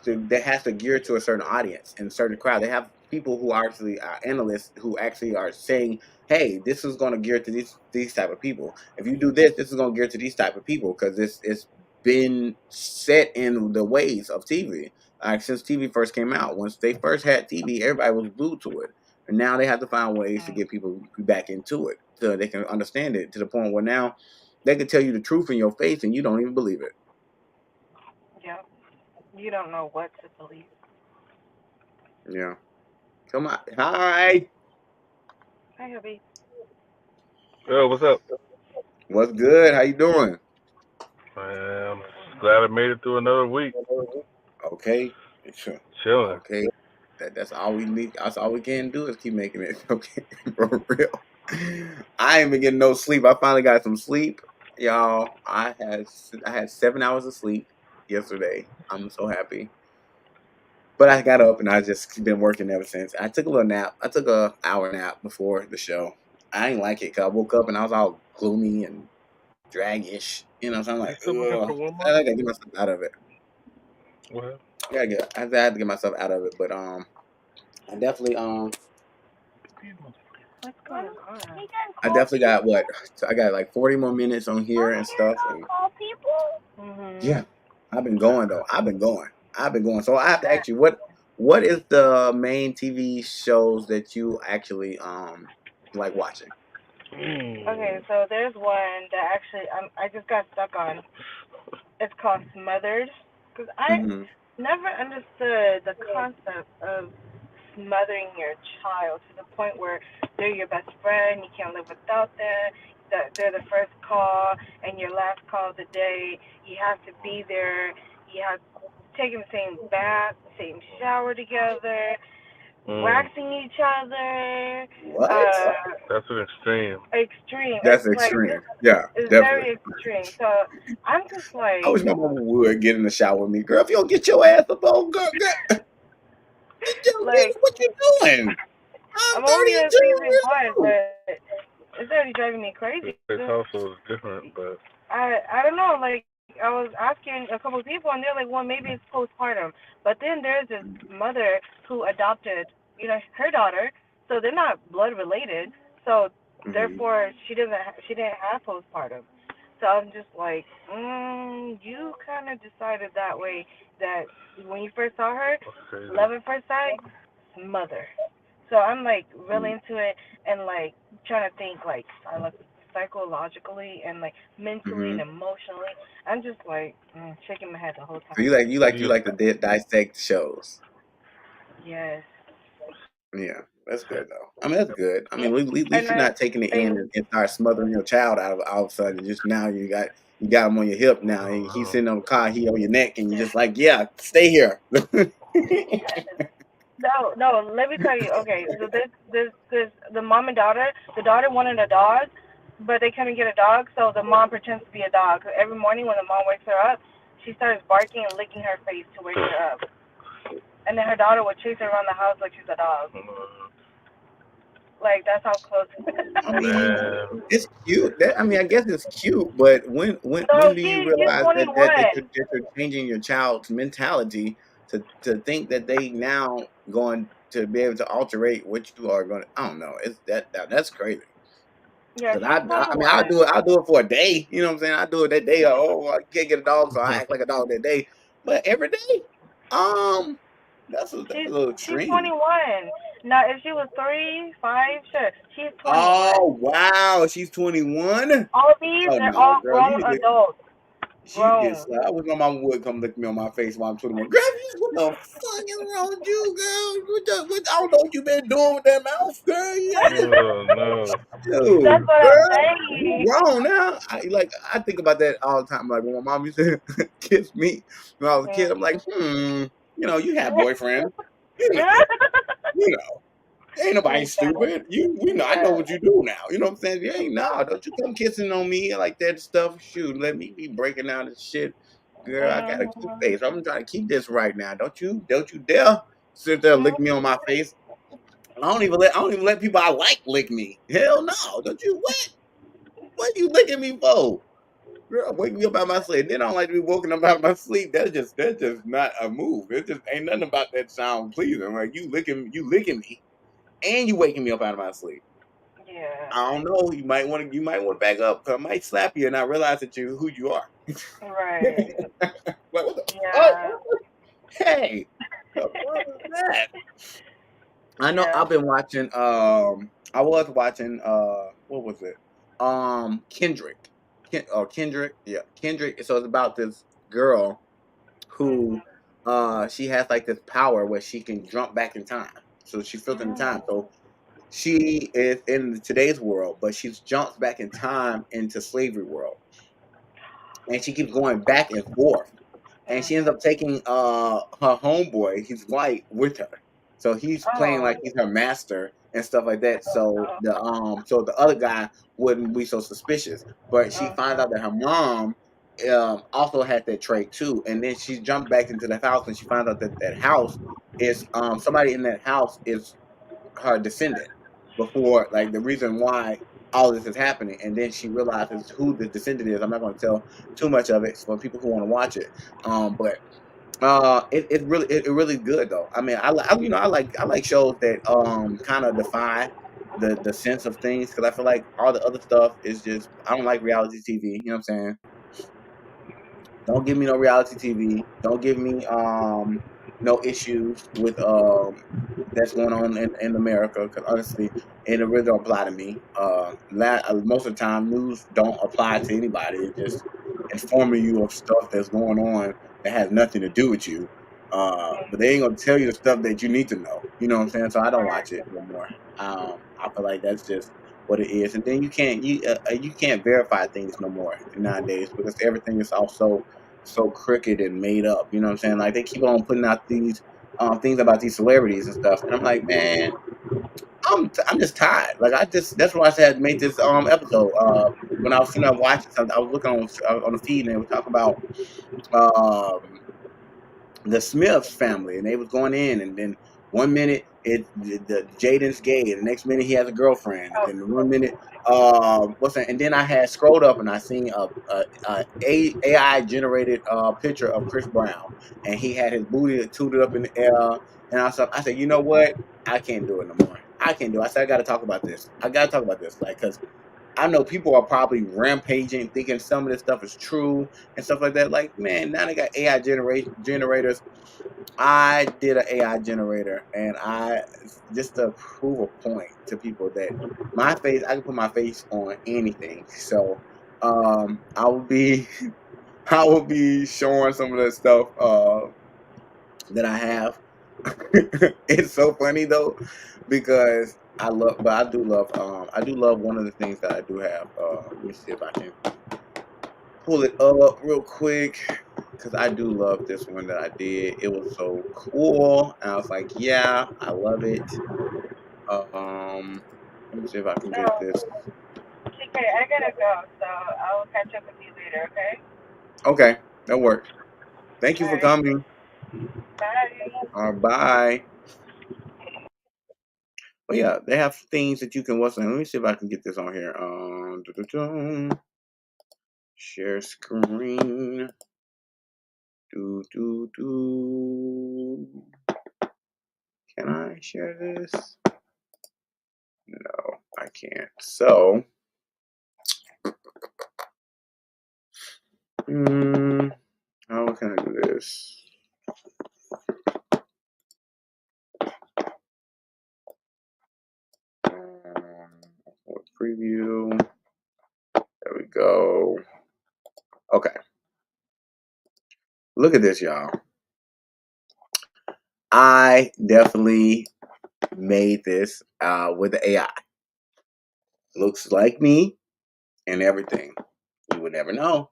to gear to a certain audience and a certain crowd. They have people who are actually analysts who actually are saying, "Hey, this is going to gear to these type of people. If you do this, this is going to gear to these type of people because it's been set in the ways of TV. Like since TV first came out, once they first had TV, everybody was glued to it, and now they have to find ways to get people back into it. so they can understand it to the point where now they can tell you the truth in your face and you don't even believe it. Yeah. You don't know what to believe. Yeah. Come on. Hi. Hi, hubby. Yo, what's up? What's good? How you doing? I'm glad I made it through another week. Okay. Sure. Chilling. Okay. That's all we need. That's all we can do is keep making it. Okay. For real. I ain't been getting no sleep. I finally got some sleep. Y'all, I had 7 hours of sleep yesterday. I'm so happy. But I got up and I just been working ever since. I took a little nap. I took a hour nap before the show. I ain't like it because I woke up and I was all gloomy and draggish. You know, so I'm You like, still looking for ugh. one I more? gotta get myself out of it. What? I had to get myself out of it. But I definitely What's going on? I definitely got what? I got like 40 more minutes on here and stuff. And Call people? Mm-hmm. yeah, I've been going though. I've been going. So I have to ask you, what is the main TV shows that you actually like watching? Okay, so there's one that actually I just got stuck on. It's called Smothered. Because I Mm-hmm. never understood the concept of smothering your child to the point where they're your best friend, you can't live without them, that they're the first call and your last call of the day, you have to be there, you have taken the same bath, same shower together, waxing each other, What? That's an extreme. extreme. That's It's like, extreme. Yeah, it's definitely. very extreme. So I'm just I like, wish my mama would get in the shower with me, girl. If you don't get your ass up on, girl, like what you doing? I'm I'm only on 32 season years one, old. but it's already driving me crazy. This household is different, but I don't know. Like I was asking a couple of people, and they're like, well, maybe it's postpartum. But then there's this mother who adopted, her daughter, so they're not blood related. So Mm-hmm. therefore, she didn't have postpartum. So I'm just like, you kind of decided that way that when you first saw her, that's crazy. love at first sight, mother. So I'm like really into it and like trying to think like psychologically and like mentally Mm-hmm. and emotionally. I'm just like shaking my head the whole So time. you like to dissect shows. Yes. Yeah, that's good though. I mean, that's good. I mean, Yeah. at least And you're not taking it in and and start smothering your child out of all of a sudden. Just now you got him on your hip now, and he's sitting on the car, he on your neck, and you're just like, yeah, stay here. no, let me tell you. Okay, so this the mom and daughter. The daughter wanted a dog, but they couldn't get a dog, so the mom pretends to be a dog. Every morning when the mom wakes her up, she starts barking and licking her face to wake her up. And then her daughter would chase her around the house like she's a dog. Like that's how close. I mean, Man, it's cute. I mean, I guess it's cute, but when So do you she's realize that 21. you're changing your child's mentality to think that they now going to be able to alterate what you are going to? I don't know. It's that's crazy. Yeah, Cause she's I mean, 21. I'll do it for a day. You know what I'm saying? I do it that day. Oh, I can't get a dog, so I act like a dog that day. But every day, um, that's a She's little she's extreme. 21. Now, if she was 3, 5, sure. She's 21. Oh wow, she's 21. All these, Oh they're no, all girl, grown adults. she gets. Grown. I wish my mom would come look me on my face while I'm 21. Girl, what the fuck is wrong with you, girl? I don't know what you been doing with that mouth, girl. oh no. That's Dude, what I'm girl, you saying. grown now. I think about that all the time. Like when my mom used to kiss me when I was a kid, I'm like, you had boyfriend. You know, you know. Ain't nobody stupid. You know, I know Yeah. what you do now. You know what I'm saying? You ain't nah, don't you come kissing on me like that stuff. Shoot, let me be breaking out this shit. Girl, I got a cute Mhm. face. I'm trying to keep this right now. Don't you dare sit there and lick me on my face. I don't even let people I like lick me. Hell no. Don't you what you licking me for? Girl, wake me up out my sleep. Then I don't like to be woken up out of my sleep. That's just not a move. It just ain't nothing about that sound pleasing. Like you licking me and you waking me up out of my sleep. Yeah. I don't know. You might want to back up because I might slap you and I realize that you who you are. Right. Like, what the, oh, Yeah. hey, the fuck is that? I know Yeah. I've been watching I was watching what was it? Kendrick. Kendrick. Yeah, Kendrick. So it's about this girl who she has like this power where she can jump back in time. So she feels in time. So she is in today's world, but she jumps back in time into slavery world, and she keeps going back and forth. And she ends up taking her homeboy, he's white, with her. So he's playing like Oh. he's her master and stuff like that. Oh. So the other guy wouldn't be so suspicious. But she finds Uh-huh. out that her mom also had that trait too. And then she jumped back into the house and she finds out that that house is somebody in that house is her descendant before, like, the reason why all this is happening. And then she realizes who the descendant is. I'm not going to tell too much of it for people who want to watch it. But it really good though. I mean, I like shows that kind of defy the sense of things, because I feel like all the other stuff is just, I don't like reality TV. You know what I'm saying? Don't give me no reality TV. Don't give me no issues with that's going on in America, because honestly, it really don't apply to me. Most of the time, news don't apply to anybody. It's just informing you of stuff that's going on that has nothing to do with you. But they ain't gonna tell you the stuff that you need to know. You know what I'm saying? So I don't watch it no more. I feel like that's just what it is. And then you can't verify things no more nowadays, because everything is also so crooked and made up. You know what I'm saying? Like, they keep on putting out these things about these celebrities and stuff, and I'm like, man, I'm just tired. Like, that's why I said make this episode. When I was sitting there watching something, I was looking on the feed, and they were talking about um the Smiths family, and they was going in, and then one minute the Jaden's gay, and the next minute he has a girlfriend, and then the one minute what's that? And then I had scrolled up and I seen a AI generated picture of Chris Brown, and he had his booty tooted up in the air, and I said, you know what? I can't do it no more. I can't do it. I said, I got to talk about this. I got to talk about this, like, because I know people are probably rampaging, thinking some of this stuff is true and stuff like that. Like, man, now they got AI generators. I did an AI generator, and I just to prove a point to people that my face, I can put my face on anything. So, I will be, I will be showing some of the stuff that I have. It's so funny though, because I do love one of the things that I do have. Let me see if I can pull it up real quick, because I do love this one that I did. It was so cool, and I was like, yeah, I love it. Let me see if I can get So, this. TK, I gotta go, so I'll catch up with you later, okay? Okay, that works. Thank you for Alright. coming. Bye. Bye. But yeah, they have things that you can watch. Let me see if I can get this on here. Share screen. Do do do. Can I share this? No, I can't. So, how can I do this? Preview. There we go. Okay. Look at this, y'all. I definitely made this with the AI. Looks like me and everything. You would never know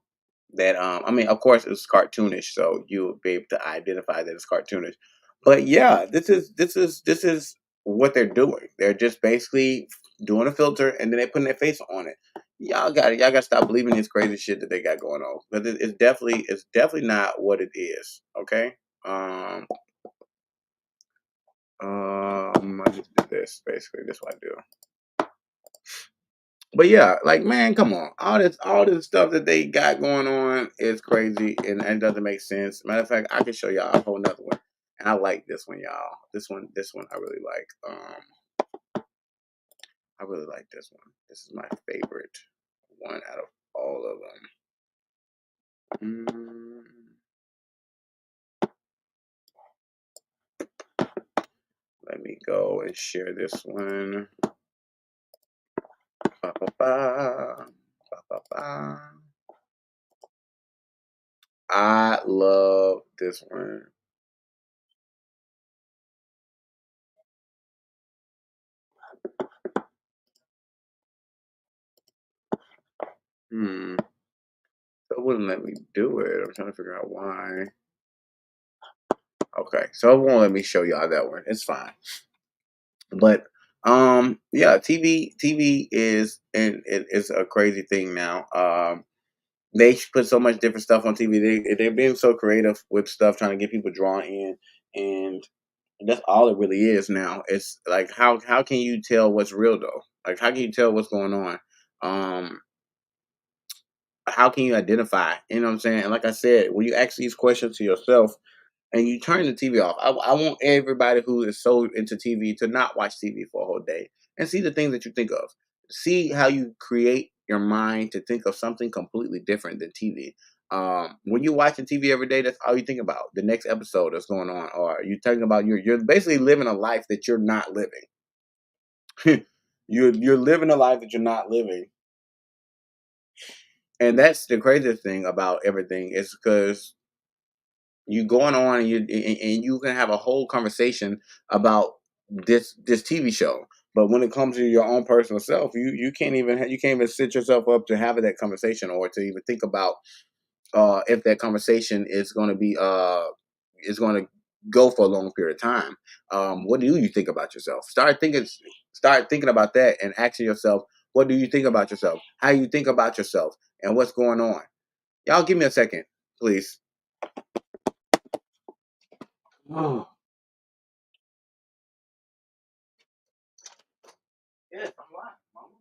that. I mean, of course, it's cartoonish, so you would be able to identify that it's cartoonish. But yeah, this is what they're doing. They're just basically doing a filter, and then they putting their face on it. Y'all got it. Y'all got to stop believing this crazy shit that they got going on. But it's definitely not what it is. Okay. I just do this basically. This is what I do. But yeah, like, man, come on. All this stuff that they got going on is crazy, and doesn't make sense. Matter of fact, I can show y'all a whole nother one. And I like this one, y'all. This one I really like. I really like this one. This is my favorite one out of all of them. Let me go and share this one. Ba, ba, ba. Ba, ba, ba. I love this one. So it wouldn't let me do it. I'm trying to figure out why. Okay, so it won't let me show y'all that one. It's fine. But yeah, TV is and it's a crazy thing now. They put so much different stuff on TV. They're being so creative with stuff, trying to get people drawn in, and that's all it really is now. It's like how can you tell what's real though? Like how can you tell what's going on? Um, how can you identify? You know what I'm saying? And like I said, when you ask these questions to yourself, and you turn the TV off. I want everybody who is so into TV to not watch TV for a whole day and see the things that you think of. See how you create your mind to think of something completely different than TV. When you're watching TV every day, that's all you think about. The next episode that's going on, or you're talking about you're basically living a life that you're not living. You're living a life that you're not living, and that's the craziest thing about everything is because you going on and you can have a whole conversation about this TV show. But when it comes to your own personal self, you can't even you can't even sit yourself up to have that conversation or to even think about if that conversation is going to go for a long period of time. What do you think about yourself? Start thinking about that and asking yourself, what do you think about yourself? How you think about yourself and what's going on? Y'all give me a second, please. Yes, I'm live, Mama.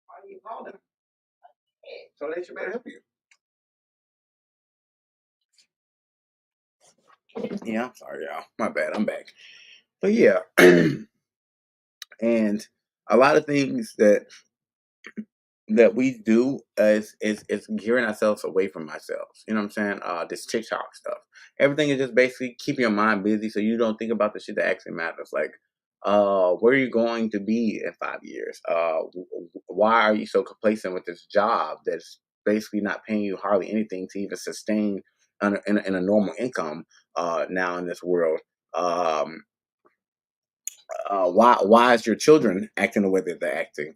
Why do you call them? So they should better help you. Yeah, I'm sorry, y'all. My bad. I'm back. But yeah, and a lot of things that we do is gearing ourselves away from ourselves. You know what I'm saying? This TikTok stuff. Everything is just basically keeping your mind busy so you don't think about the shit that actually matters. Like, where are you going to be in 5 years? Why are you so complacent with this job that's basically not paying you hardly anything to even sustain in a normal income now in this world? Why is your children acting the way that they're acting?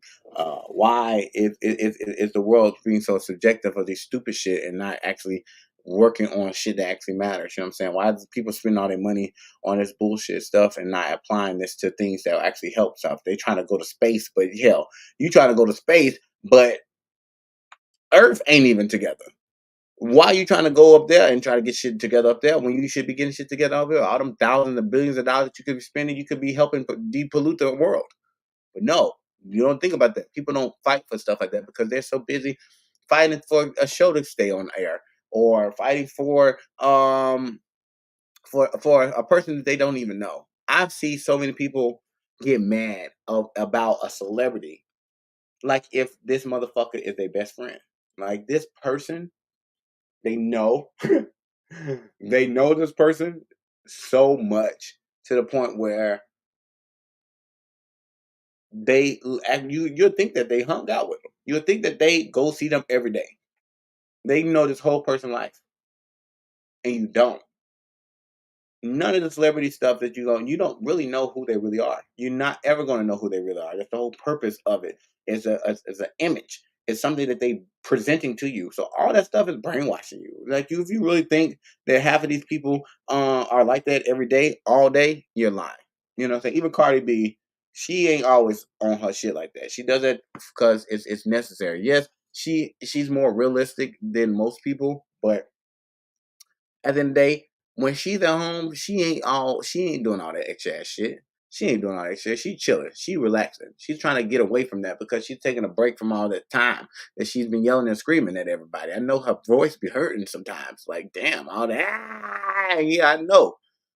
Why is the world being so subjective of this stupid shit and not actually working on shit that actually matters? You know what I'm saying? Why do people spend all their money on this bullshit stuff and not applying this to things that actually help stuff? They trying to go to space, but hell, you trying to go to space, but Earth ain't even together. Why are you trying to go up there and try to get shit together up there when you should be getting shit together up here? All them thousands of billions of dollars that you could be spending, you could be helping depollute the world. But no, you don't think about that. People don't fight for stuff like that because they're so busy fighting for a show to stay on air or fighting for a person that they don't even know. I've seen so many people get mad about a celebrity, like if this motherfucker is their best friend. Like this person, they know they know this person so much to the point where and you'll think that they hung out with them. You'll think that they go see them every day. They know this whole person life, and you don't. None of the celebrity stuff that you don't really know who they really are. You're not ever going to know who they really are. That's the whole purpose of it. It's an image. It's something that they presenting to you. So all that stuff is brainwashing you. Like if you really think that half of these people are like that every day, all day, you're lying. You know what I'm saying? Even Cardi B, she ain't always on her shit like that. She does it because it's necessary. Yes, she's more realistic than most people, but at the end of the day, when she's at home, she ain't doing all that extra ass shit. She ain't doing all that shit. She chilling. She relaxing. She's trying to get away from that because she's taking a break from all that time that she's been yelling and screaming at everybody. I know her voice be hurting sometimes. Like, damn, all that. Yeah, I know.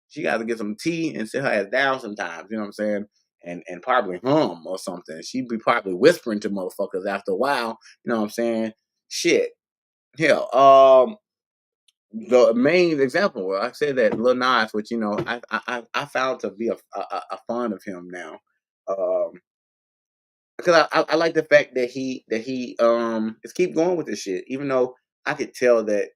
She got to get some tea and sit her ass down sometimes. You know what I'm saying? And probably hum or something. She be probably whispering to motherfuckers after a while. You know what I'm saying? Shit. Hell. the main example, like I said, that Lil Nas, which I found to be a fan of him now, because I like the fact that he just keep going with this shit, even though I could tell that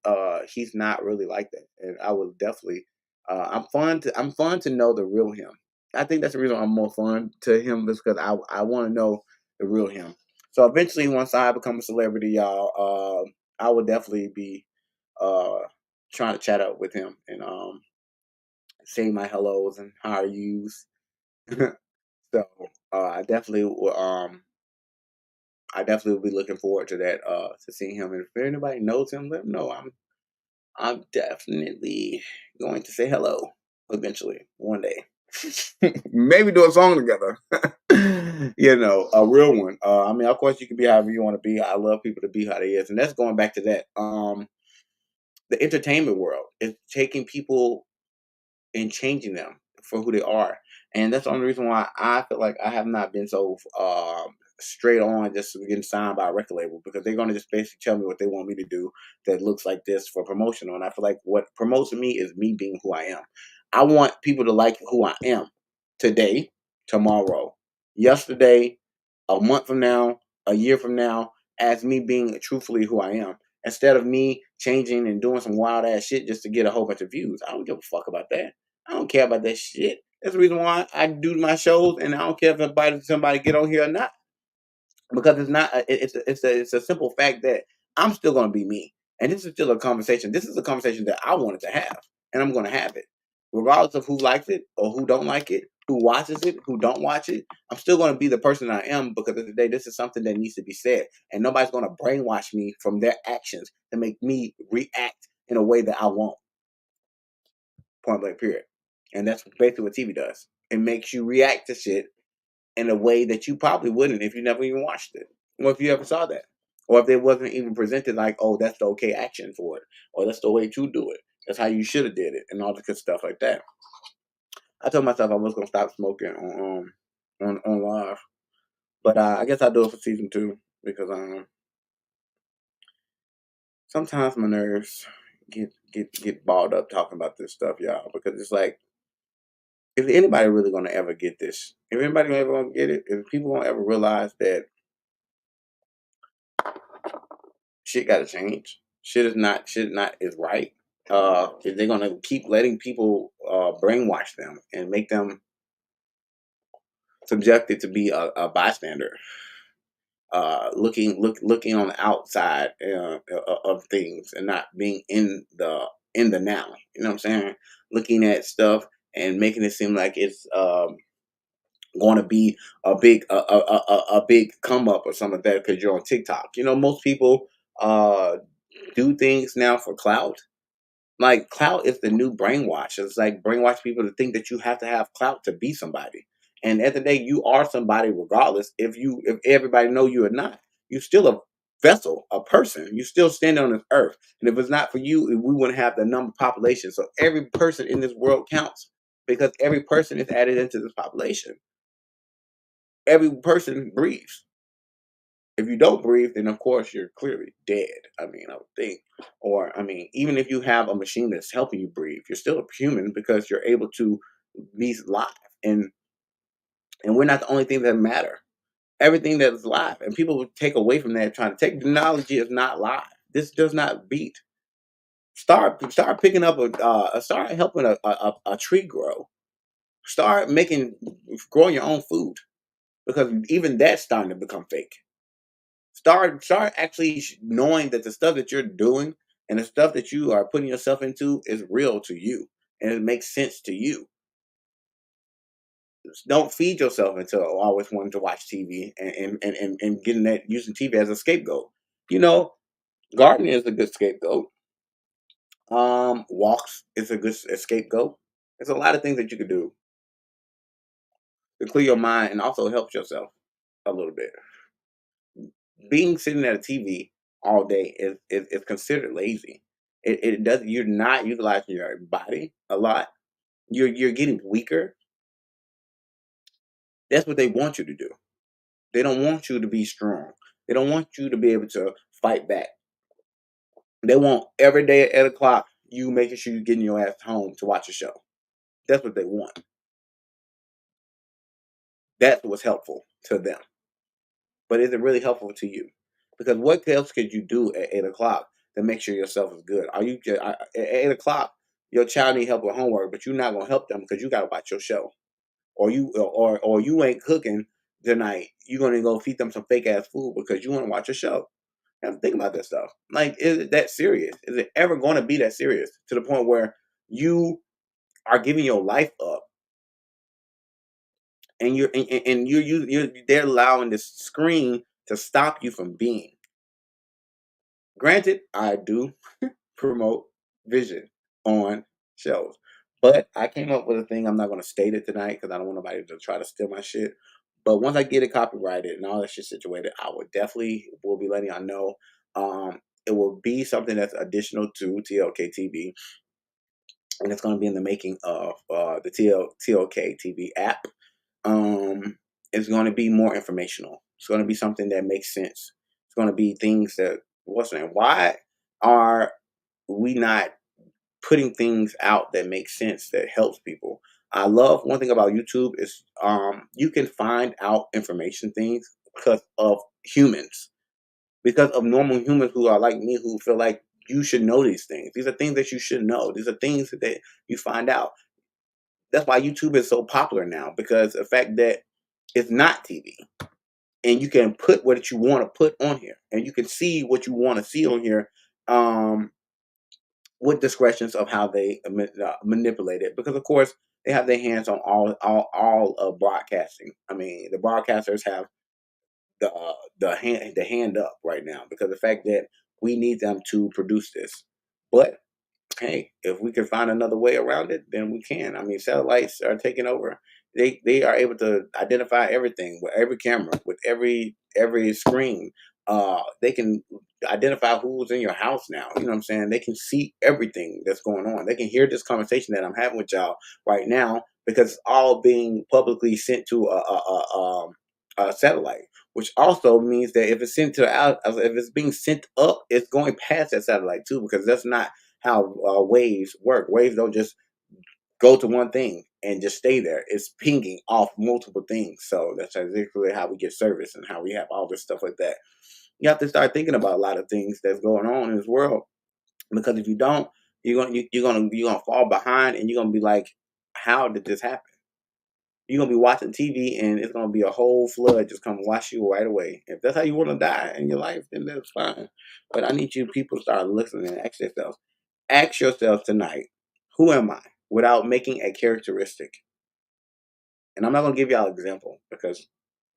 he's not really like that, and I would definitely I'm fun to know the real him. I think that's the reason I'm more fun to him, is because I want to know the real him. So eventually, once I become a celebrity, y'all, I would definitely be uh trying to chat up with him and say my hellos and how are yous. So I definitely will be looking forward to that, to seeing him. And if anybody knows him, let him know I'm definitely going to say hello eventually one day. Maybe do a song together. A real one. I mean, of course, you can be however you want to be. I love people to be how they is, and that's going back to that. The entertainment world is taking people and changing them for who they are. And that's the only reason why I feel like I have not been so straight on just getting signed by a record label, because they're going to just basically tell me what they want me to do that looks like this for promotional. And I feel like what promotes me is me being who I am. I want people to like who I am today, tomorrow, yesterday, a month from now, a year from now, as me being truthfully who I am, instead of me changing and doing some wild ass shit just to get a whole bunch of views. I don't give a fuck about that. I don't care about that shit. That's the reason why I do my shows, and I don't care if somebody get on here or not, because it's not. It's a simple fact that I'm still going to be me, and this is still a conversation. This is a conversation that I wanted to have, and I'm going to have it, regardless of who likes it or who don't like it, who watches it, who don't watch it. I'm still going to be the person I am, because at the day, this is something that needs to be said, and nobody's going to brainwash me from their actions to make me react in a way that I want. Point blank, period. And that's basically what TV does. It makes you react to shit in a way that you probably wouldn't if you never even watched it, or if you ever saw that, or if it wasn't even presented like, oh, that's the okay action for it, or that's the way to do it. That's how you should have did it, and all the good stuff like that. I told myself I was gonna stop smoking on live, but I guess I'll do it for season 2, because sometimes my nerves get balled up talking about this stuff, y'all, because it's like, if anybody really gonna ever get this, if anybody ever gonna get it, if people gonna ever realize that shit gotta change, shit not is right. If they're gonna keep letting people brainwash them and make them subjected to be a bystander, looking on the outside of things and not being in the now. You know what I'm saying? Looking at stuff and making it seem like it's going to be a big come up or something like that because you're on TikTok. Most people do things now for clout. Like, clout is the new brainwash. It's like brainwash people to think that you have to have clout to be somebody. And at the day, you are somebody regardless if everybody know you or not. You still a vessel, a person. You still stand on this earth. And if it's not for you, we wouldn't have the number of population. So every person in this world counts, because every person is added into this population. Every person breathes. If you don't breathe, then of course you're clearly dead. I mean, I would think. Or, I mean, even if you have a machine that's helping you breathe, you're still a human, because you're able to be live. And we're not the only thing that matter. Everything that is live. And people would take away from that, trying to technology is not live. This does not beat. Start picking up start helping a tree grow. Start growing your own food, because even that's starting to become fake. Start actually knowing that the stuff that you're doing and the stuff that you are putting yourself into is real to you, and it makes sense to you. Don't feed yourself into always wanting to watch TV and getting that, using TV as a scapegoat. You know, gardening is a good scapegoat. Walks is a good scapegoat. There's a lot of things that you could do to clear your mind and also help yourself a little bit. Being sitting at a TV all day is considered lazy. It does. You're not utilizing your body a lot. You're getting weaker. That's what they want you to do. They don't want you to be strong. They don't want you to be able to fight back. They want every day at 8 o'clock. you making sure you're getting your ass home to watch a show. That's what they want. That's what's helpful to them. But is it really helpful to you? Because what else could you do at 8 o'clock to make sure yourself is good? Are you at 8 o'clock? Your child need help with homework, but you're not gonna help them because you gotta watch your show, or you ain't cooking tonight. You're gonna go feed them some fake ass food because you want to watch a show. You have to think about that stuff. Like, is it that serious? Is it ever going to be that serious to the point where you are giving your life up, and they're allowing this screen to stop you from being? Granted, I do promote vision on shows, but I came up with a thing. I'm not going to state it tonight because I don't want nobody to try to steal my shit. But once I get it copyrighted and all that shit situated, I will be letting y'all know. It will be something that's additional to TLK TV, and it's going to be in the making of the TLK TV app. It's going to be more informational. It's going to be something that makes sense. It's going to be things that why are we not putting things out that make sense, that helps people? I love one thing about YouTube is you can find out information things because of humans, because of normal humans who are like me, who feel like you should know these things. These are things that you should know. These are things that you find out. That's why YouTube is so popular now, because the fact that it's not TV, and you can put what you want to put on here, and you can see what you want to see on here, with discretions of how they manipulate it. Because of course they have their hands on all of broadcasting. I mean, the broadcasters have the hand up right now because the fact that we need them to produce this. But hey, if we can find another way around it, then we can. I mean, satellites are taking over. They are able to identify everything with every camera, with every screen. They can identify who's in your house now. You know what I'm saying? They can see everything that's going on. They can hear this conversation that I'm having with y'all right now because it's all being publicly sent to a satellite. Which also means that if it's sent to out, if it's being sent up, it's going past that satellite too, because that's not how waves work. Waves don't just go to one thing and just stay there. It's pinging off multiple things. So that's exactly how we get service and how we have all this stuff like that. You have to start thinking about a lot of things that's going on in this world, because if you don't, you're gonna fall behind, and you're gonna be like, how did this happen? You're gonna be watching TV, and it's gonna be a whole flood just come wash you right away. If that's how you want to die in your life, then that's fine. But I need you people to start listening and ask yourselves. Ask yourself tonight, who am I? Without making a characteristic. And I'm not gonna give y'all an example because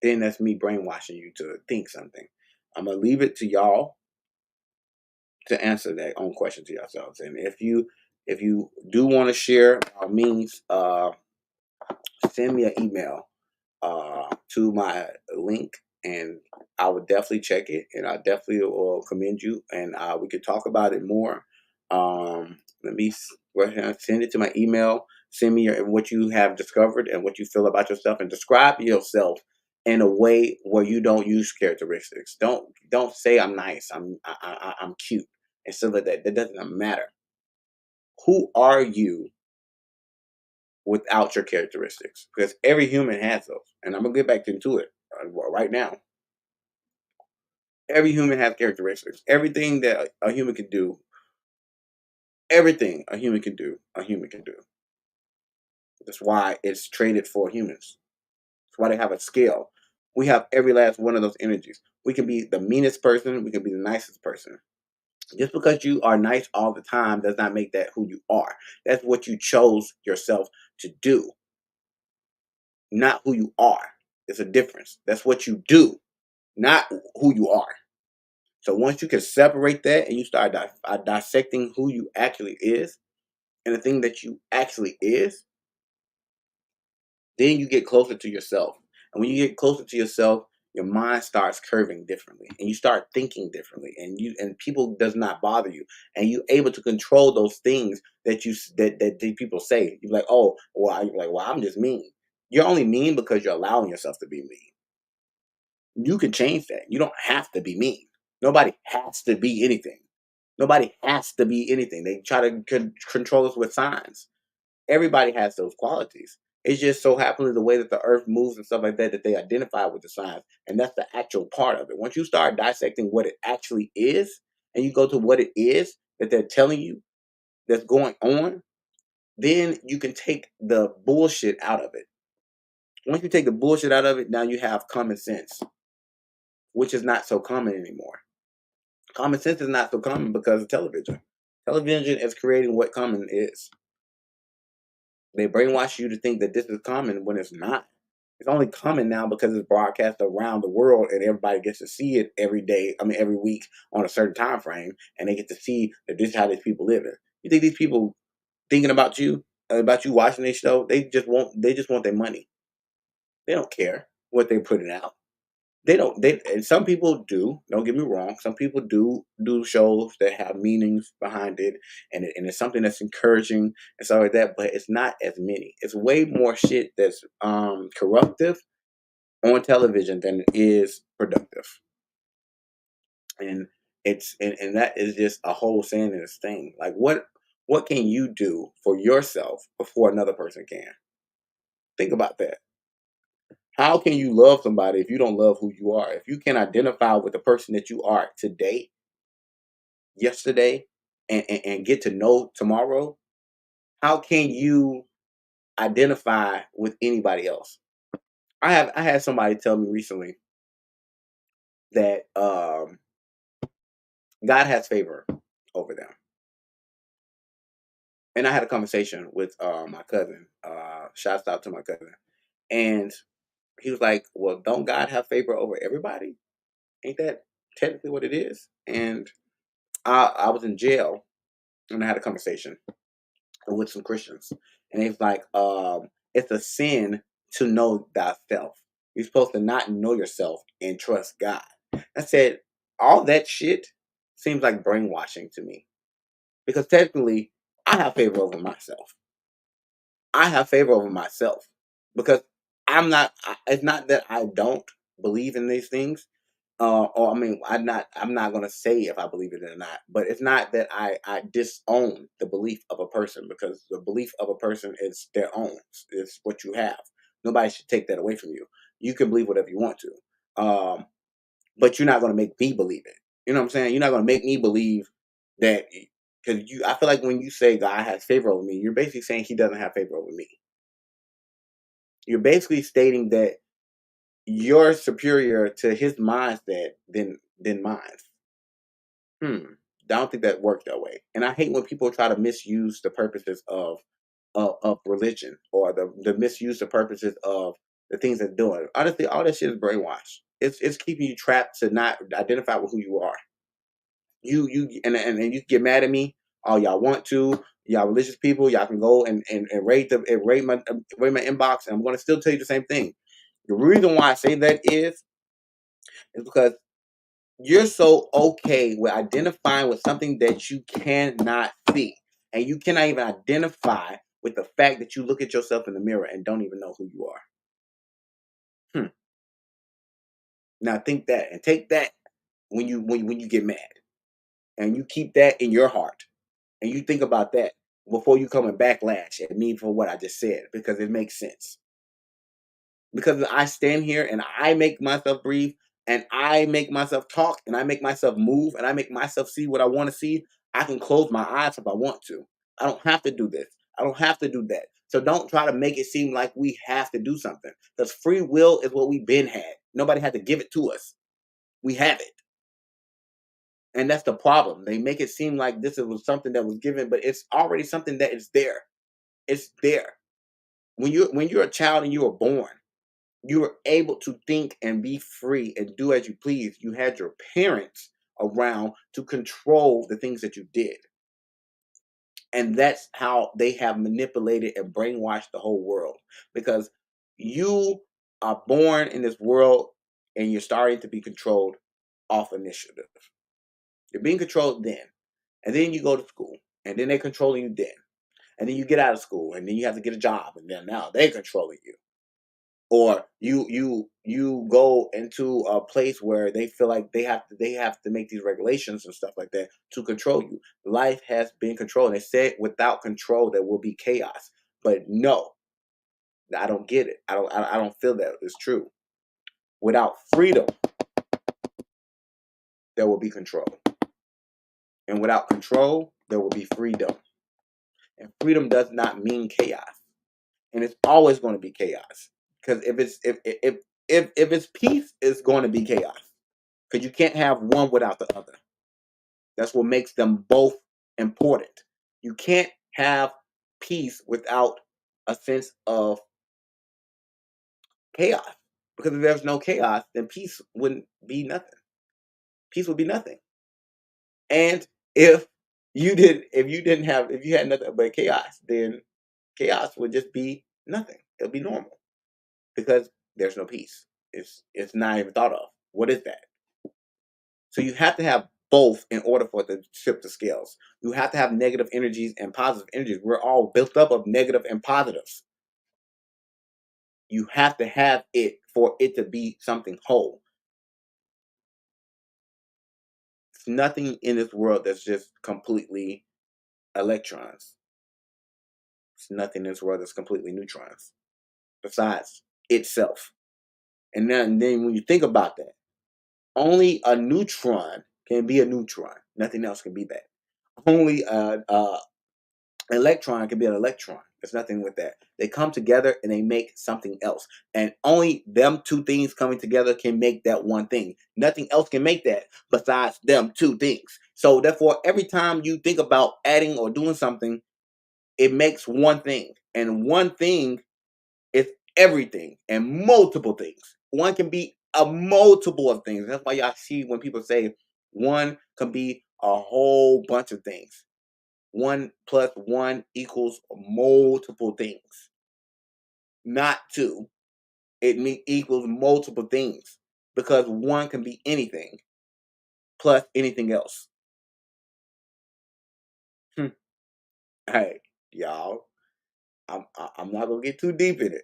then that's me brainwashing you to think something. I'm gonna leave it to y'all to answer that own question to yourselves. And if you do want to share, by all means, send me an email to my link, and I would definitely check it, and I definitely will commend you, and we could talk about it more. Let me send it to my email. Send me what you have discovered and what you feel about yourself, and describe yourself in a way where you don't use characteristics. Don't say I'm nice, I'm cute, and stuff like that. That doesn't matter. Who are you without your characteristics? Because every human has those, and I'm gonna get back into it right now. Every human has characteristics. Everything that a human can do, everything a human can do, a human can do. That's why it's traded for humans. That's why they have a scale. We have every last one of those energies. We can be the meanest person. We can be the nicest person. Just because you are nice all the time does not make that who you are. That's what you chose yourself to do, not who you are. It's a difference. That's what you do, not who you are. So once you can separate that and you start dissecting who you actually is and the thing that you actually is, then you get closer to yourself. And when you get closer to yourself, your mind starts curving differently, and you start thinking differently, and people does not bother you, and you're able to control those things that people say. You're like, oh, well, I'm just mean. You're only mean because you're allowing yourself to be mean. You can change that. You don't have to be mean. Nobody has to be anything. Nobody has to be anything. They try to control us with signs. Everybody has those qualities. It's just so happens the way that the earth moves and stuff like that that they identify with the signs. And that's the actual part of it. Once you start dissecting what it actually is, and you go to what it is that they're telling you that's going on, then you can take the bullshit out of it. Once you take the bullshit out of it, now you have common sense, which is not so common anymore. Common sense is not so common because of television. Television is creating what common is. They brainwash you to think that this is common when it's not. It's only common now because it's broadcast around the world and everybody gets to see it every day. I mean, every week on a certain time frame, and they get to see that this is how these people live. You think these people thinking about you watching this show? They just want their money. They don't care what they're putting out. They don't. And some people do. Don't get me wrong. Some people do shows that have meanings behind it, and it's something that's encouraging and stuff like that. But it's not as many. It's way more shit that's corruptive on television than it is productive, and and that is just a whole saying in this thing. Like what can you do for yourself before another person can? Think about that. How can you love somebody if you don't love who you are? If you can identify with the person that you are today, yesterday, and get to know tomorrow, how can you identify with anybody else? I had somebody tell me recently that God has favor over them. And I had a conversation with my cousin. Shouts out to my cousin. And he was like, well, don't God have favor over everybody? Ain't that technically what it is? And I was in jail and I had a conversation with some Christians. And it's like, it's a sin to know thyself. You're supposed to not know yourself and trust God. I said, all that shit seems like brainwashing to me. Because technically, I have favor over myself. I have favor over myself. Because it's not that I don't believe in these things. Or I mean, I'm not gonna say if I believe it or not, but it's not that I disown the belief of a person because the belief of a person is their own. It's what you have. Nobody should take that away from you. You can believe whatever you want to, but you're not gonna make me believe it. You know what I'm saying? You're not gonna make me believe that because you. I feel like when you say God has favor over me, you're basically saying He doesn't have favor over me. You're basically stating that you're superior to his mindset than mine. I don't think that works that way. And I hate when people try to misuse the purposes of religion or the misuse the purposes of the things they're doing. Honestly, all that shit is brainwash. It's keeping you trapped to not identify with who you are. And you get mad at me all y'all want to. Y'all religious people, y'all can go and rate my inbox, and I'm gonna still tell you the same thing. The reason why I say that is because you're so okay with identifying with something that you cannot see. And you cannot even identify with the fact that you look at yourself in the mirror and don't even know who you are. Now think that and take that when you get mad. And you keep that in your heart. And you think about that before you come and backlash at me for what I just said, because it makes sense. Because I stand here and I make myself breathe and I make myself talk and I make myself move and I make myself see what I want to see, I can close my eyes if I want to. I don't have to do this. I don't have to do that. So don't try to make it seem like we have to do something. Because free will is what we've been had. Nobody had to give it to us. We have it. And that's the problem. They make it seem like this was something that was given, but it's already something that is there. It's there. When you're a child and you were born, you were able to think and be free and do as you please. You had your parents around to control the things that you did. And that's how they have manipulated and brainwashed the whole world. Because you are born in this world and you're starting to be controlled off initiative. You're being controlled then. And then you go to school. And then they're controlling you then. And then you get out of school. And then you have to get a job. And then now they're controlling you. or you go into a place where they feel like they have to make these regulations and stuff like that to control you. Life has been controlled. They said without control there will be chaos, but no, I don't get it. I don't feel that it's true. Without freedom, there will be control, and without control, there will be freedom. And freedom does not mean chaos, and it's always going to be chaos. Because if it's peace, it's going to be chaos. Because you can't have one without the other. That's what makes them both important. You can't have peace without a sense of chaos. Because if there's no chaos, then peace wouldn't be nothing. Peace would be nothing. And if if you had nothing but chaos, then chaos would just be nothing. It'll be normal because there's no peace. It's not even thought of. What is that? So you have to have both in order for it to tip the scales. You have to have negative energies and positive energies. We're all built up of negative and positives. You have to have it for it to be something whole. It's nothing in this world that's just completely electrons. It's nothing in this world that's completely neutrons besides itself. And then when you think about that, only a neutron can be a neutron. Nothing else can be that. Only electron can be an electron. There's nothing with that. They come together and they make something else. And only them two things coming together can make that one thing. Nothing else can make that besides them two things. So therefore, every time you think about adding or doing something, it makes one thing. And one thing is everything and multiple things. One can be a multiple of things. That's why y'all see when people say one can be a whole bunch of things. 1 plus 1 equals multiple things, not 2. It equals multiple things because 1 can be anything plus anything else. Hey, y'all, I'm not gonna get too deep in it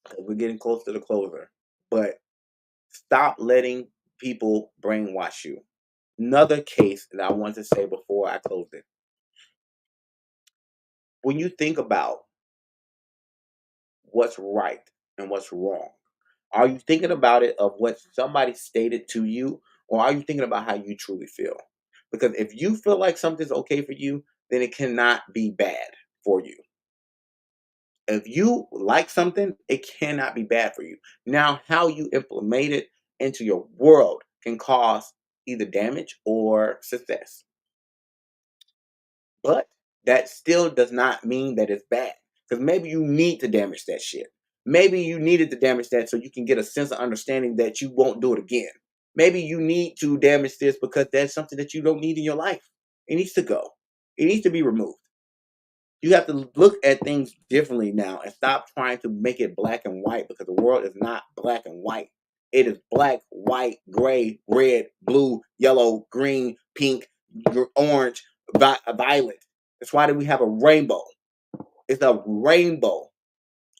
because we're getting close to the closer. But stop letting people brainwash you. Another case that I want to say before I close it. When you think about what's right and what's wrong, are you thinking about it of what somebody stated to you, or are you thinking about how you truly feel? Because if you feel like something's okay for you, then it cannot be bad for you. If you like something, it cannot be bad for you. Now, how you implement it into your world can cause either damage or success. But that still does not mean that it's bad. Because maybe you need to damage that shit. Maybe you needed to damage that so you can get a sense of understanding that you won't do it again. Maybe you need to damage this because that's something that you don't need in your life. It needs to go. It needs to be removed. You have to look at things differently now and stop trying to make it black and white because the world is not black and white. It is black, white, gray, red, blue, yellow, green, pink, orange, violet. That's why we have a rainbow. It's a rainbow.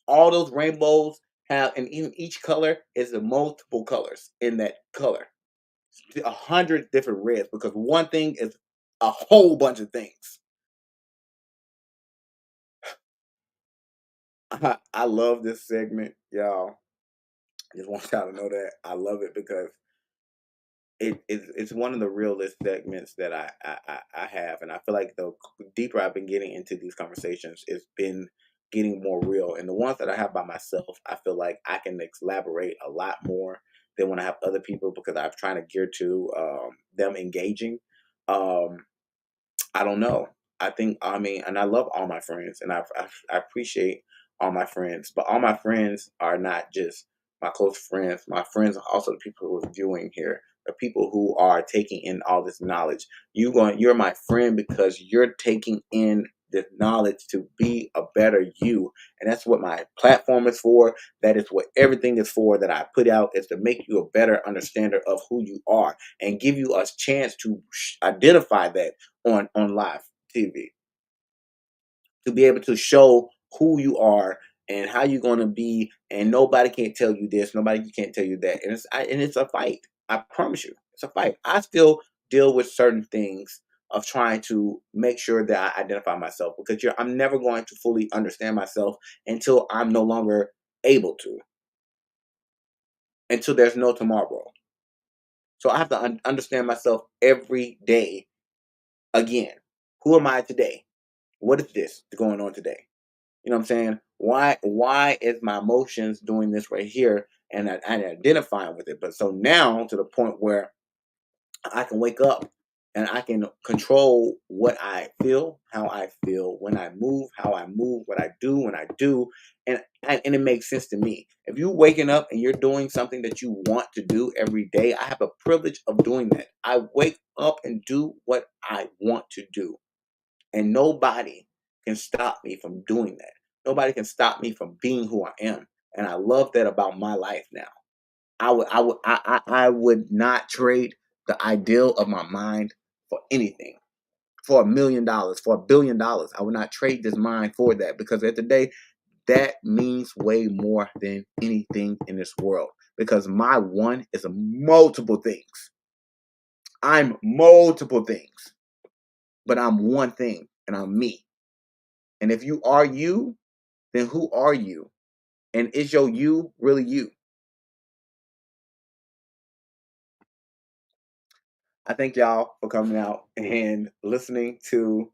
All those rainbows have, and in each color is the multiple colors in that color. 100 different reds because one thing is a whole bunch of things. I love this segment, y'all. I just want y'all to know that I love it because it's one of the realest segments that I have, and I feel like the deeper I've been getting into these conversations, it's been getting more real. And the ones that I have by myself, I feel like I can elaborate a lot more than when I have other people because I'm trying to gear to them engaging. Um, I don't know. I mean, and I love all my friends, and I appreciate all my friends, but all my friends are not just my close friends. My friends are also the people who are viewing here, the people who are taking in all this knowledge. You're my friend because you're taking in this knowledge to be a better you, and that's what my platform is for. That is what everything is for. That I put out is to make you a better understander of who you are and give you a chance to identify that on live TV, to be able to show who you are and how you going to be, and nobody can't tell you this, nobody can't tell you that, and it's a fight. I promise you, it's a fight. I still deal with certain things of trying to make sure that I identify myself, because I'm never going to fully understand myself until I'm no longer able to, until there's no tomorrow. So I have to understand myself every day again. Who am I today? What is this going on today? You know what I'm saying? Why is my emotions doing this right here? And I identifying with it. But so now to the point where I can wake up and I can control what I feel, how I feel, when I move, how I move, what I do when I do, and it makes sense to me. If you're waking up and you're doing something that you want to do every day, I have a privilege of doing that. I wake up and do what I want to do, and nobody can stop me from doing that. Nobody can stop me from being who I am, and I love that about my life now. I would not trade the ideal of my mind for anything. For $1,000,000, for $1 billion, I would not trade this mind for that, because at the day, that means way more than anything in this world. Because my one is multiple things. I'm multiple things, but I'm one thing, and I'm me. And if you are you, then who are you? And is your you really you? I thank y'all for coming out and listening to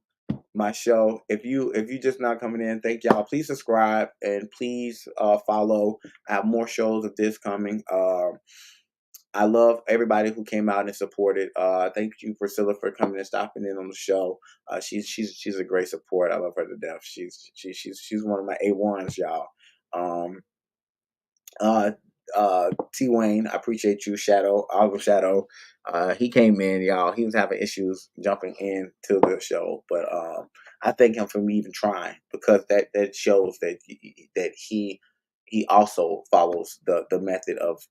my show. If you just not coming in, thank y'all. Please subscribe and please follow. I have more shows of this coming. I love everybody who came out and supported. Thank you, Priscilla, for coming and stopping in on the show. She's a great support. I love her to death. She's one of my A1s, y'all. Um, uh, T Wayne, I appreciate you. Algo Shadow. He came in, y'all. He was having issues jumping in to the show, but I thank him for me even trying, because that shows that he also follows the method of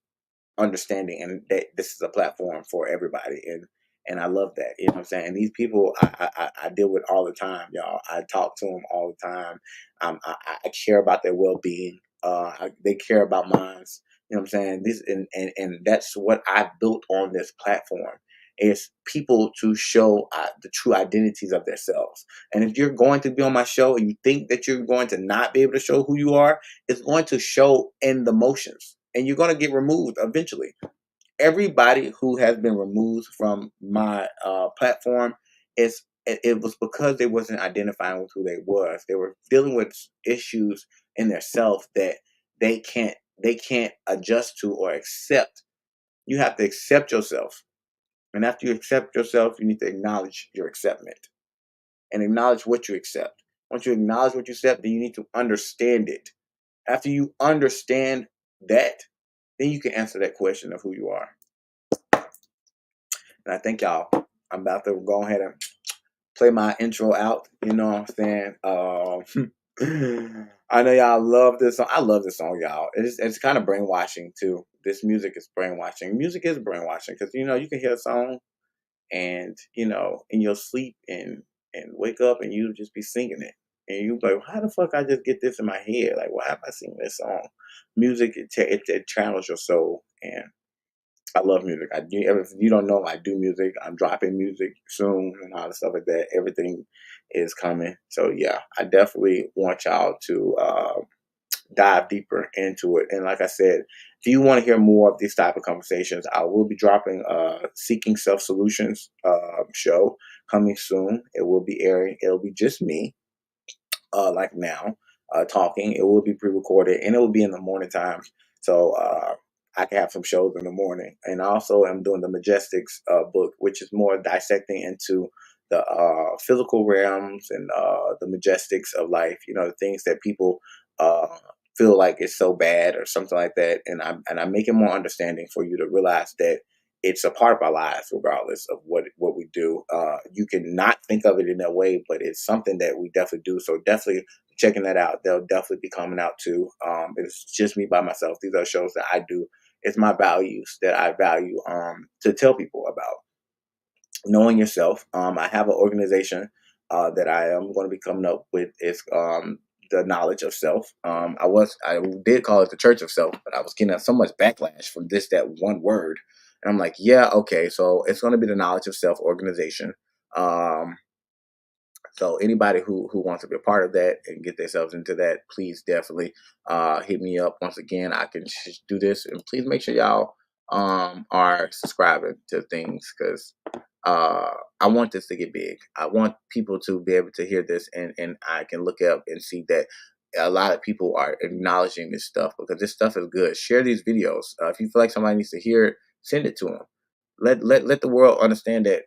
understanding, and that this is a platform for everybody, and I love that. You know what I'm saying? And these people I deal with all the time, y'all. I talk to them all the time. I care about their well-being. They care about mine. You know what I'm saying? This and that's what I built on this platform, is people to show the true identities of themselves. And if you're going to be on my show and you think that you're going to not be able to show who you are, it's going to show in the motions, and you're going to get removed eventually. Everybody who has been removed from my platform, it was because they wasn't identifying with who they was. They were dealing with issues in their self that they can't adjust to or accept. You have to accept yourself, and after you accept yourself, you need to acknowledge your acceptance and acknowledge what you accept. Once you acknowledge what you accept, then you need to understand it. After you understand that, then you can answer that question of who you are. And I thank y'all. I'm about to go ahead and play my intro out. You know what I'm saying? I know y'all love this song. I love this song, y'all. It's kind of brainwashing too. This music is brainwashing. Music is brainwashing, because you can hear a song and in your sleep and wake up and you just be singing it. And you like, how the fuck I just get this in my head? Like, why am I singing this song? Music, it channels your soul, and I love music. If you don't know, I do music. I'm dropping music soon and all the stuff like that. Everything is coming. So yeah, I definitely want y'all to dive deeper into it. And like I said, if you want to hear more of these type of conversations, I will be dropping Seeking Self Solutions show coming soon. It will be airing. It'll be just me, like now, talking. It will be pre-recorded, and it will be in the morning times. So I can have some shows in the morning. And also I'm doing the Majestics book, which is more dissecting into the physical realms and the majestics of life, the things that people feel like it's so bad or something like that. And I'm making more understanding for you to realize that it's a part of our lives, regardless of what we do. You can not think of it in that way, but it's something that we definitely do. So definitely checking that out. They'll definitely be coming out too. It's just me by myself. These are shows that I do. It's my values that I value to tell people about. Knowing yourself. I have an organization that I am going to be coming up with. It's the knowledge of self. I did call it the church of self, but I was getting so much backlash from that one word. And I'm like, yeah, okay, so it's going to be the knowledge of self organization. So anybody who wants to be a part of that and get themselves into that, please definitely hit me up. Once again, I can do this, and please make sure y'all are subscribing to things, because I want this to get big. I want people to be able to hear this, and I can look up and see that a lot of people are acknowledging this stuff, because this stuff is good. Share these videos. If you feel like somebody needs to hear it, send it to them. Let the world understand that,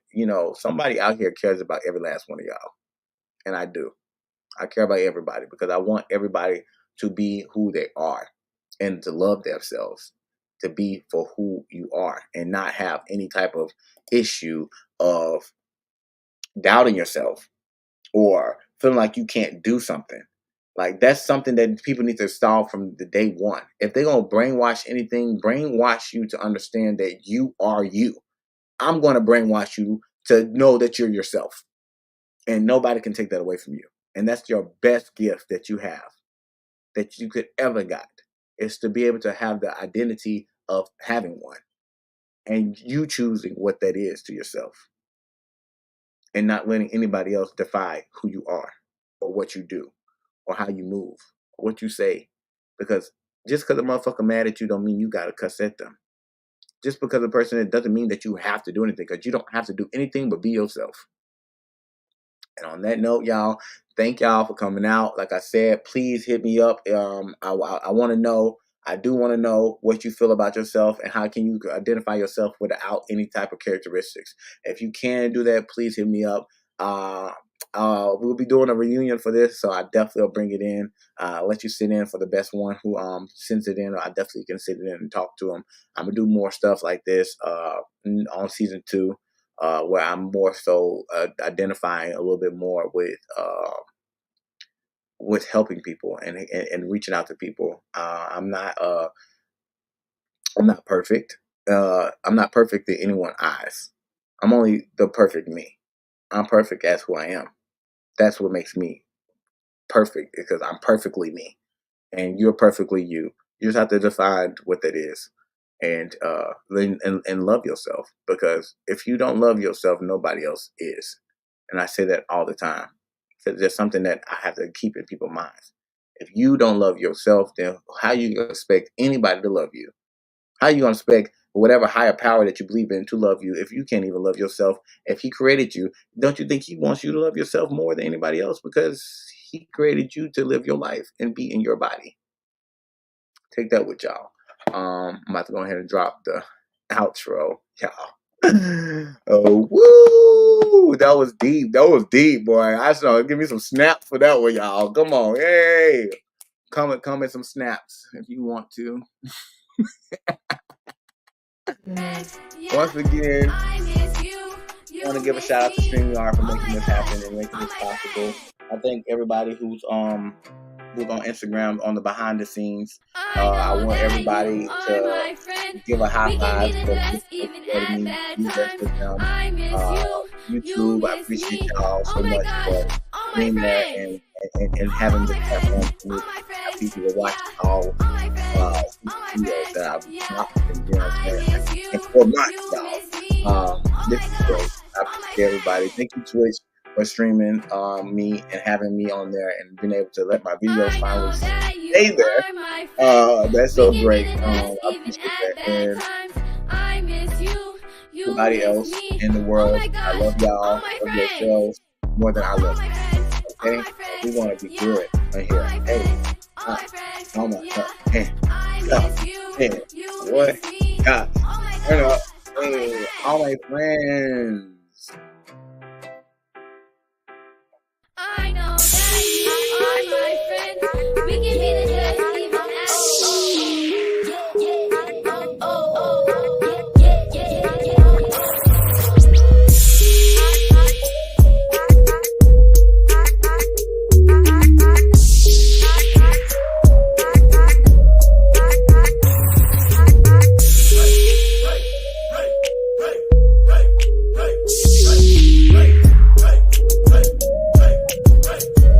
somebody out here cares about every last one of y'all. And I do. I care about everybody, because I want everybody to be who they are and to love themselves, to be for who you are, and not have any type of issue of doubting yourself or feeling like you can't do something. Like, that's something that people need to solve from the day one. If they're going to brainwash anything, brainwash you to understand that you are you. I'm going to brainwash you to know that you're yourself. And nobody can take that away from you. And that's your best gift that you have, that you could ever got, is to be able to have the identity of having one, and you choosing what that is to yourself, and not letting anybody else define who you are, or what you do, or how you move, or what you say. Because just because a motherfucker mad at you don't mean you gotta cuss at them. Just because a person, it doesn't mean that you have to do anything, because you don't have to do anything but be yourself. And on that note, y'all, thank y'all for coming out. Like I said, please hit me up. I want to know. I do want to know what you feel about yourself, and how can you identify yourself without any type of characteristics. If you can do that, please hit me up. We'll be doing a reunion for this, so I definitely will bring it in. Let you sit in for the best one who sends it in. I definitely can sit in and talk to them. I'm gonna do more stuff like this on season 2. Where I'm more so identifying a little bit more with helping people and reaching out to people. I'm not perfect. I'm not perfect in anyone's eyes. I'm only the perfect me. I'm perfect as who I am. That's what makes me perfect, because I'm perfectly me, and you're perfectly you. You just have to define what that is, and love yourself, because if you don't love yourself, nobody else is. And I say that all the time, because there's something that I have to keep in people's minds. If you don't love yourself, then how you gonna expect anybody to love you? How you gonna expect whatever higher power that you believe in to love you if you can't even love yourself? If he created you, don't you think he wants you to love yourself more than anybody else? Because he created you to live your life and be in your body. Take that with y'all. I'm about to go ahead and drop the outro, y'all. Oh, woo! That was deep. That was deep, boy. I saw. Give me some snaps for that one, y'all. Come on, hey! Comment some snaps if you want to. Once again, I want to give a shout out to StreamYard for making this happen and making this possible. I thank everybody who's on Instagram on the behind the scenes. I want everybody to give a high five for letting me do that for them. YouTube, I appreciate y'all so much for being there and having this platform for me. People to watch all videos that I've watched and doing in 4 months, y'all. This is great. I appreciate everybody. Thank you, Twitch, for streaming me and having me on there and being able to let my videos finally stay there. That's so great. I appreciate that. And everybody else in the world, I love y'all. Love yourselves more than I love you. Okay? We want to be good right here. Hey, oh my God. Hey, what? God. Turn up. Hey, all my friends. I know that you are my friend.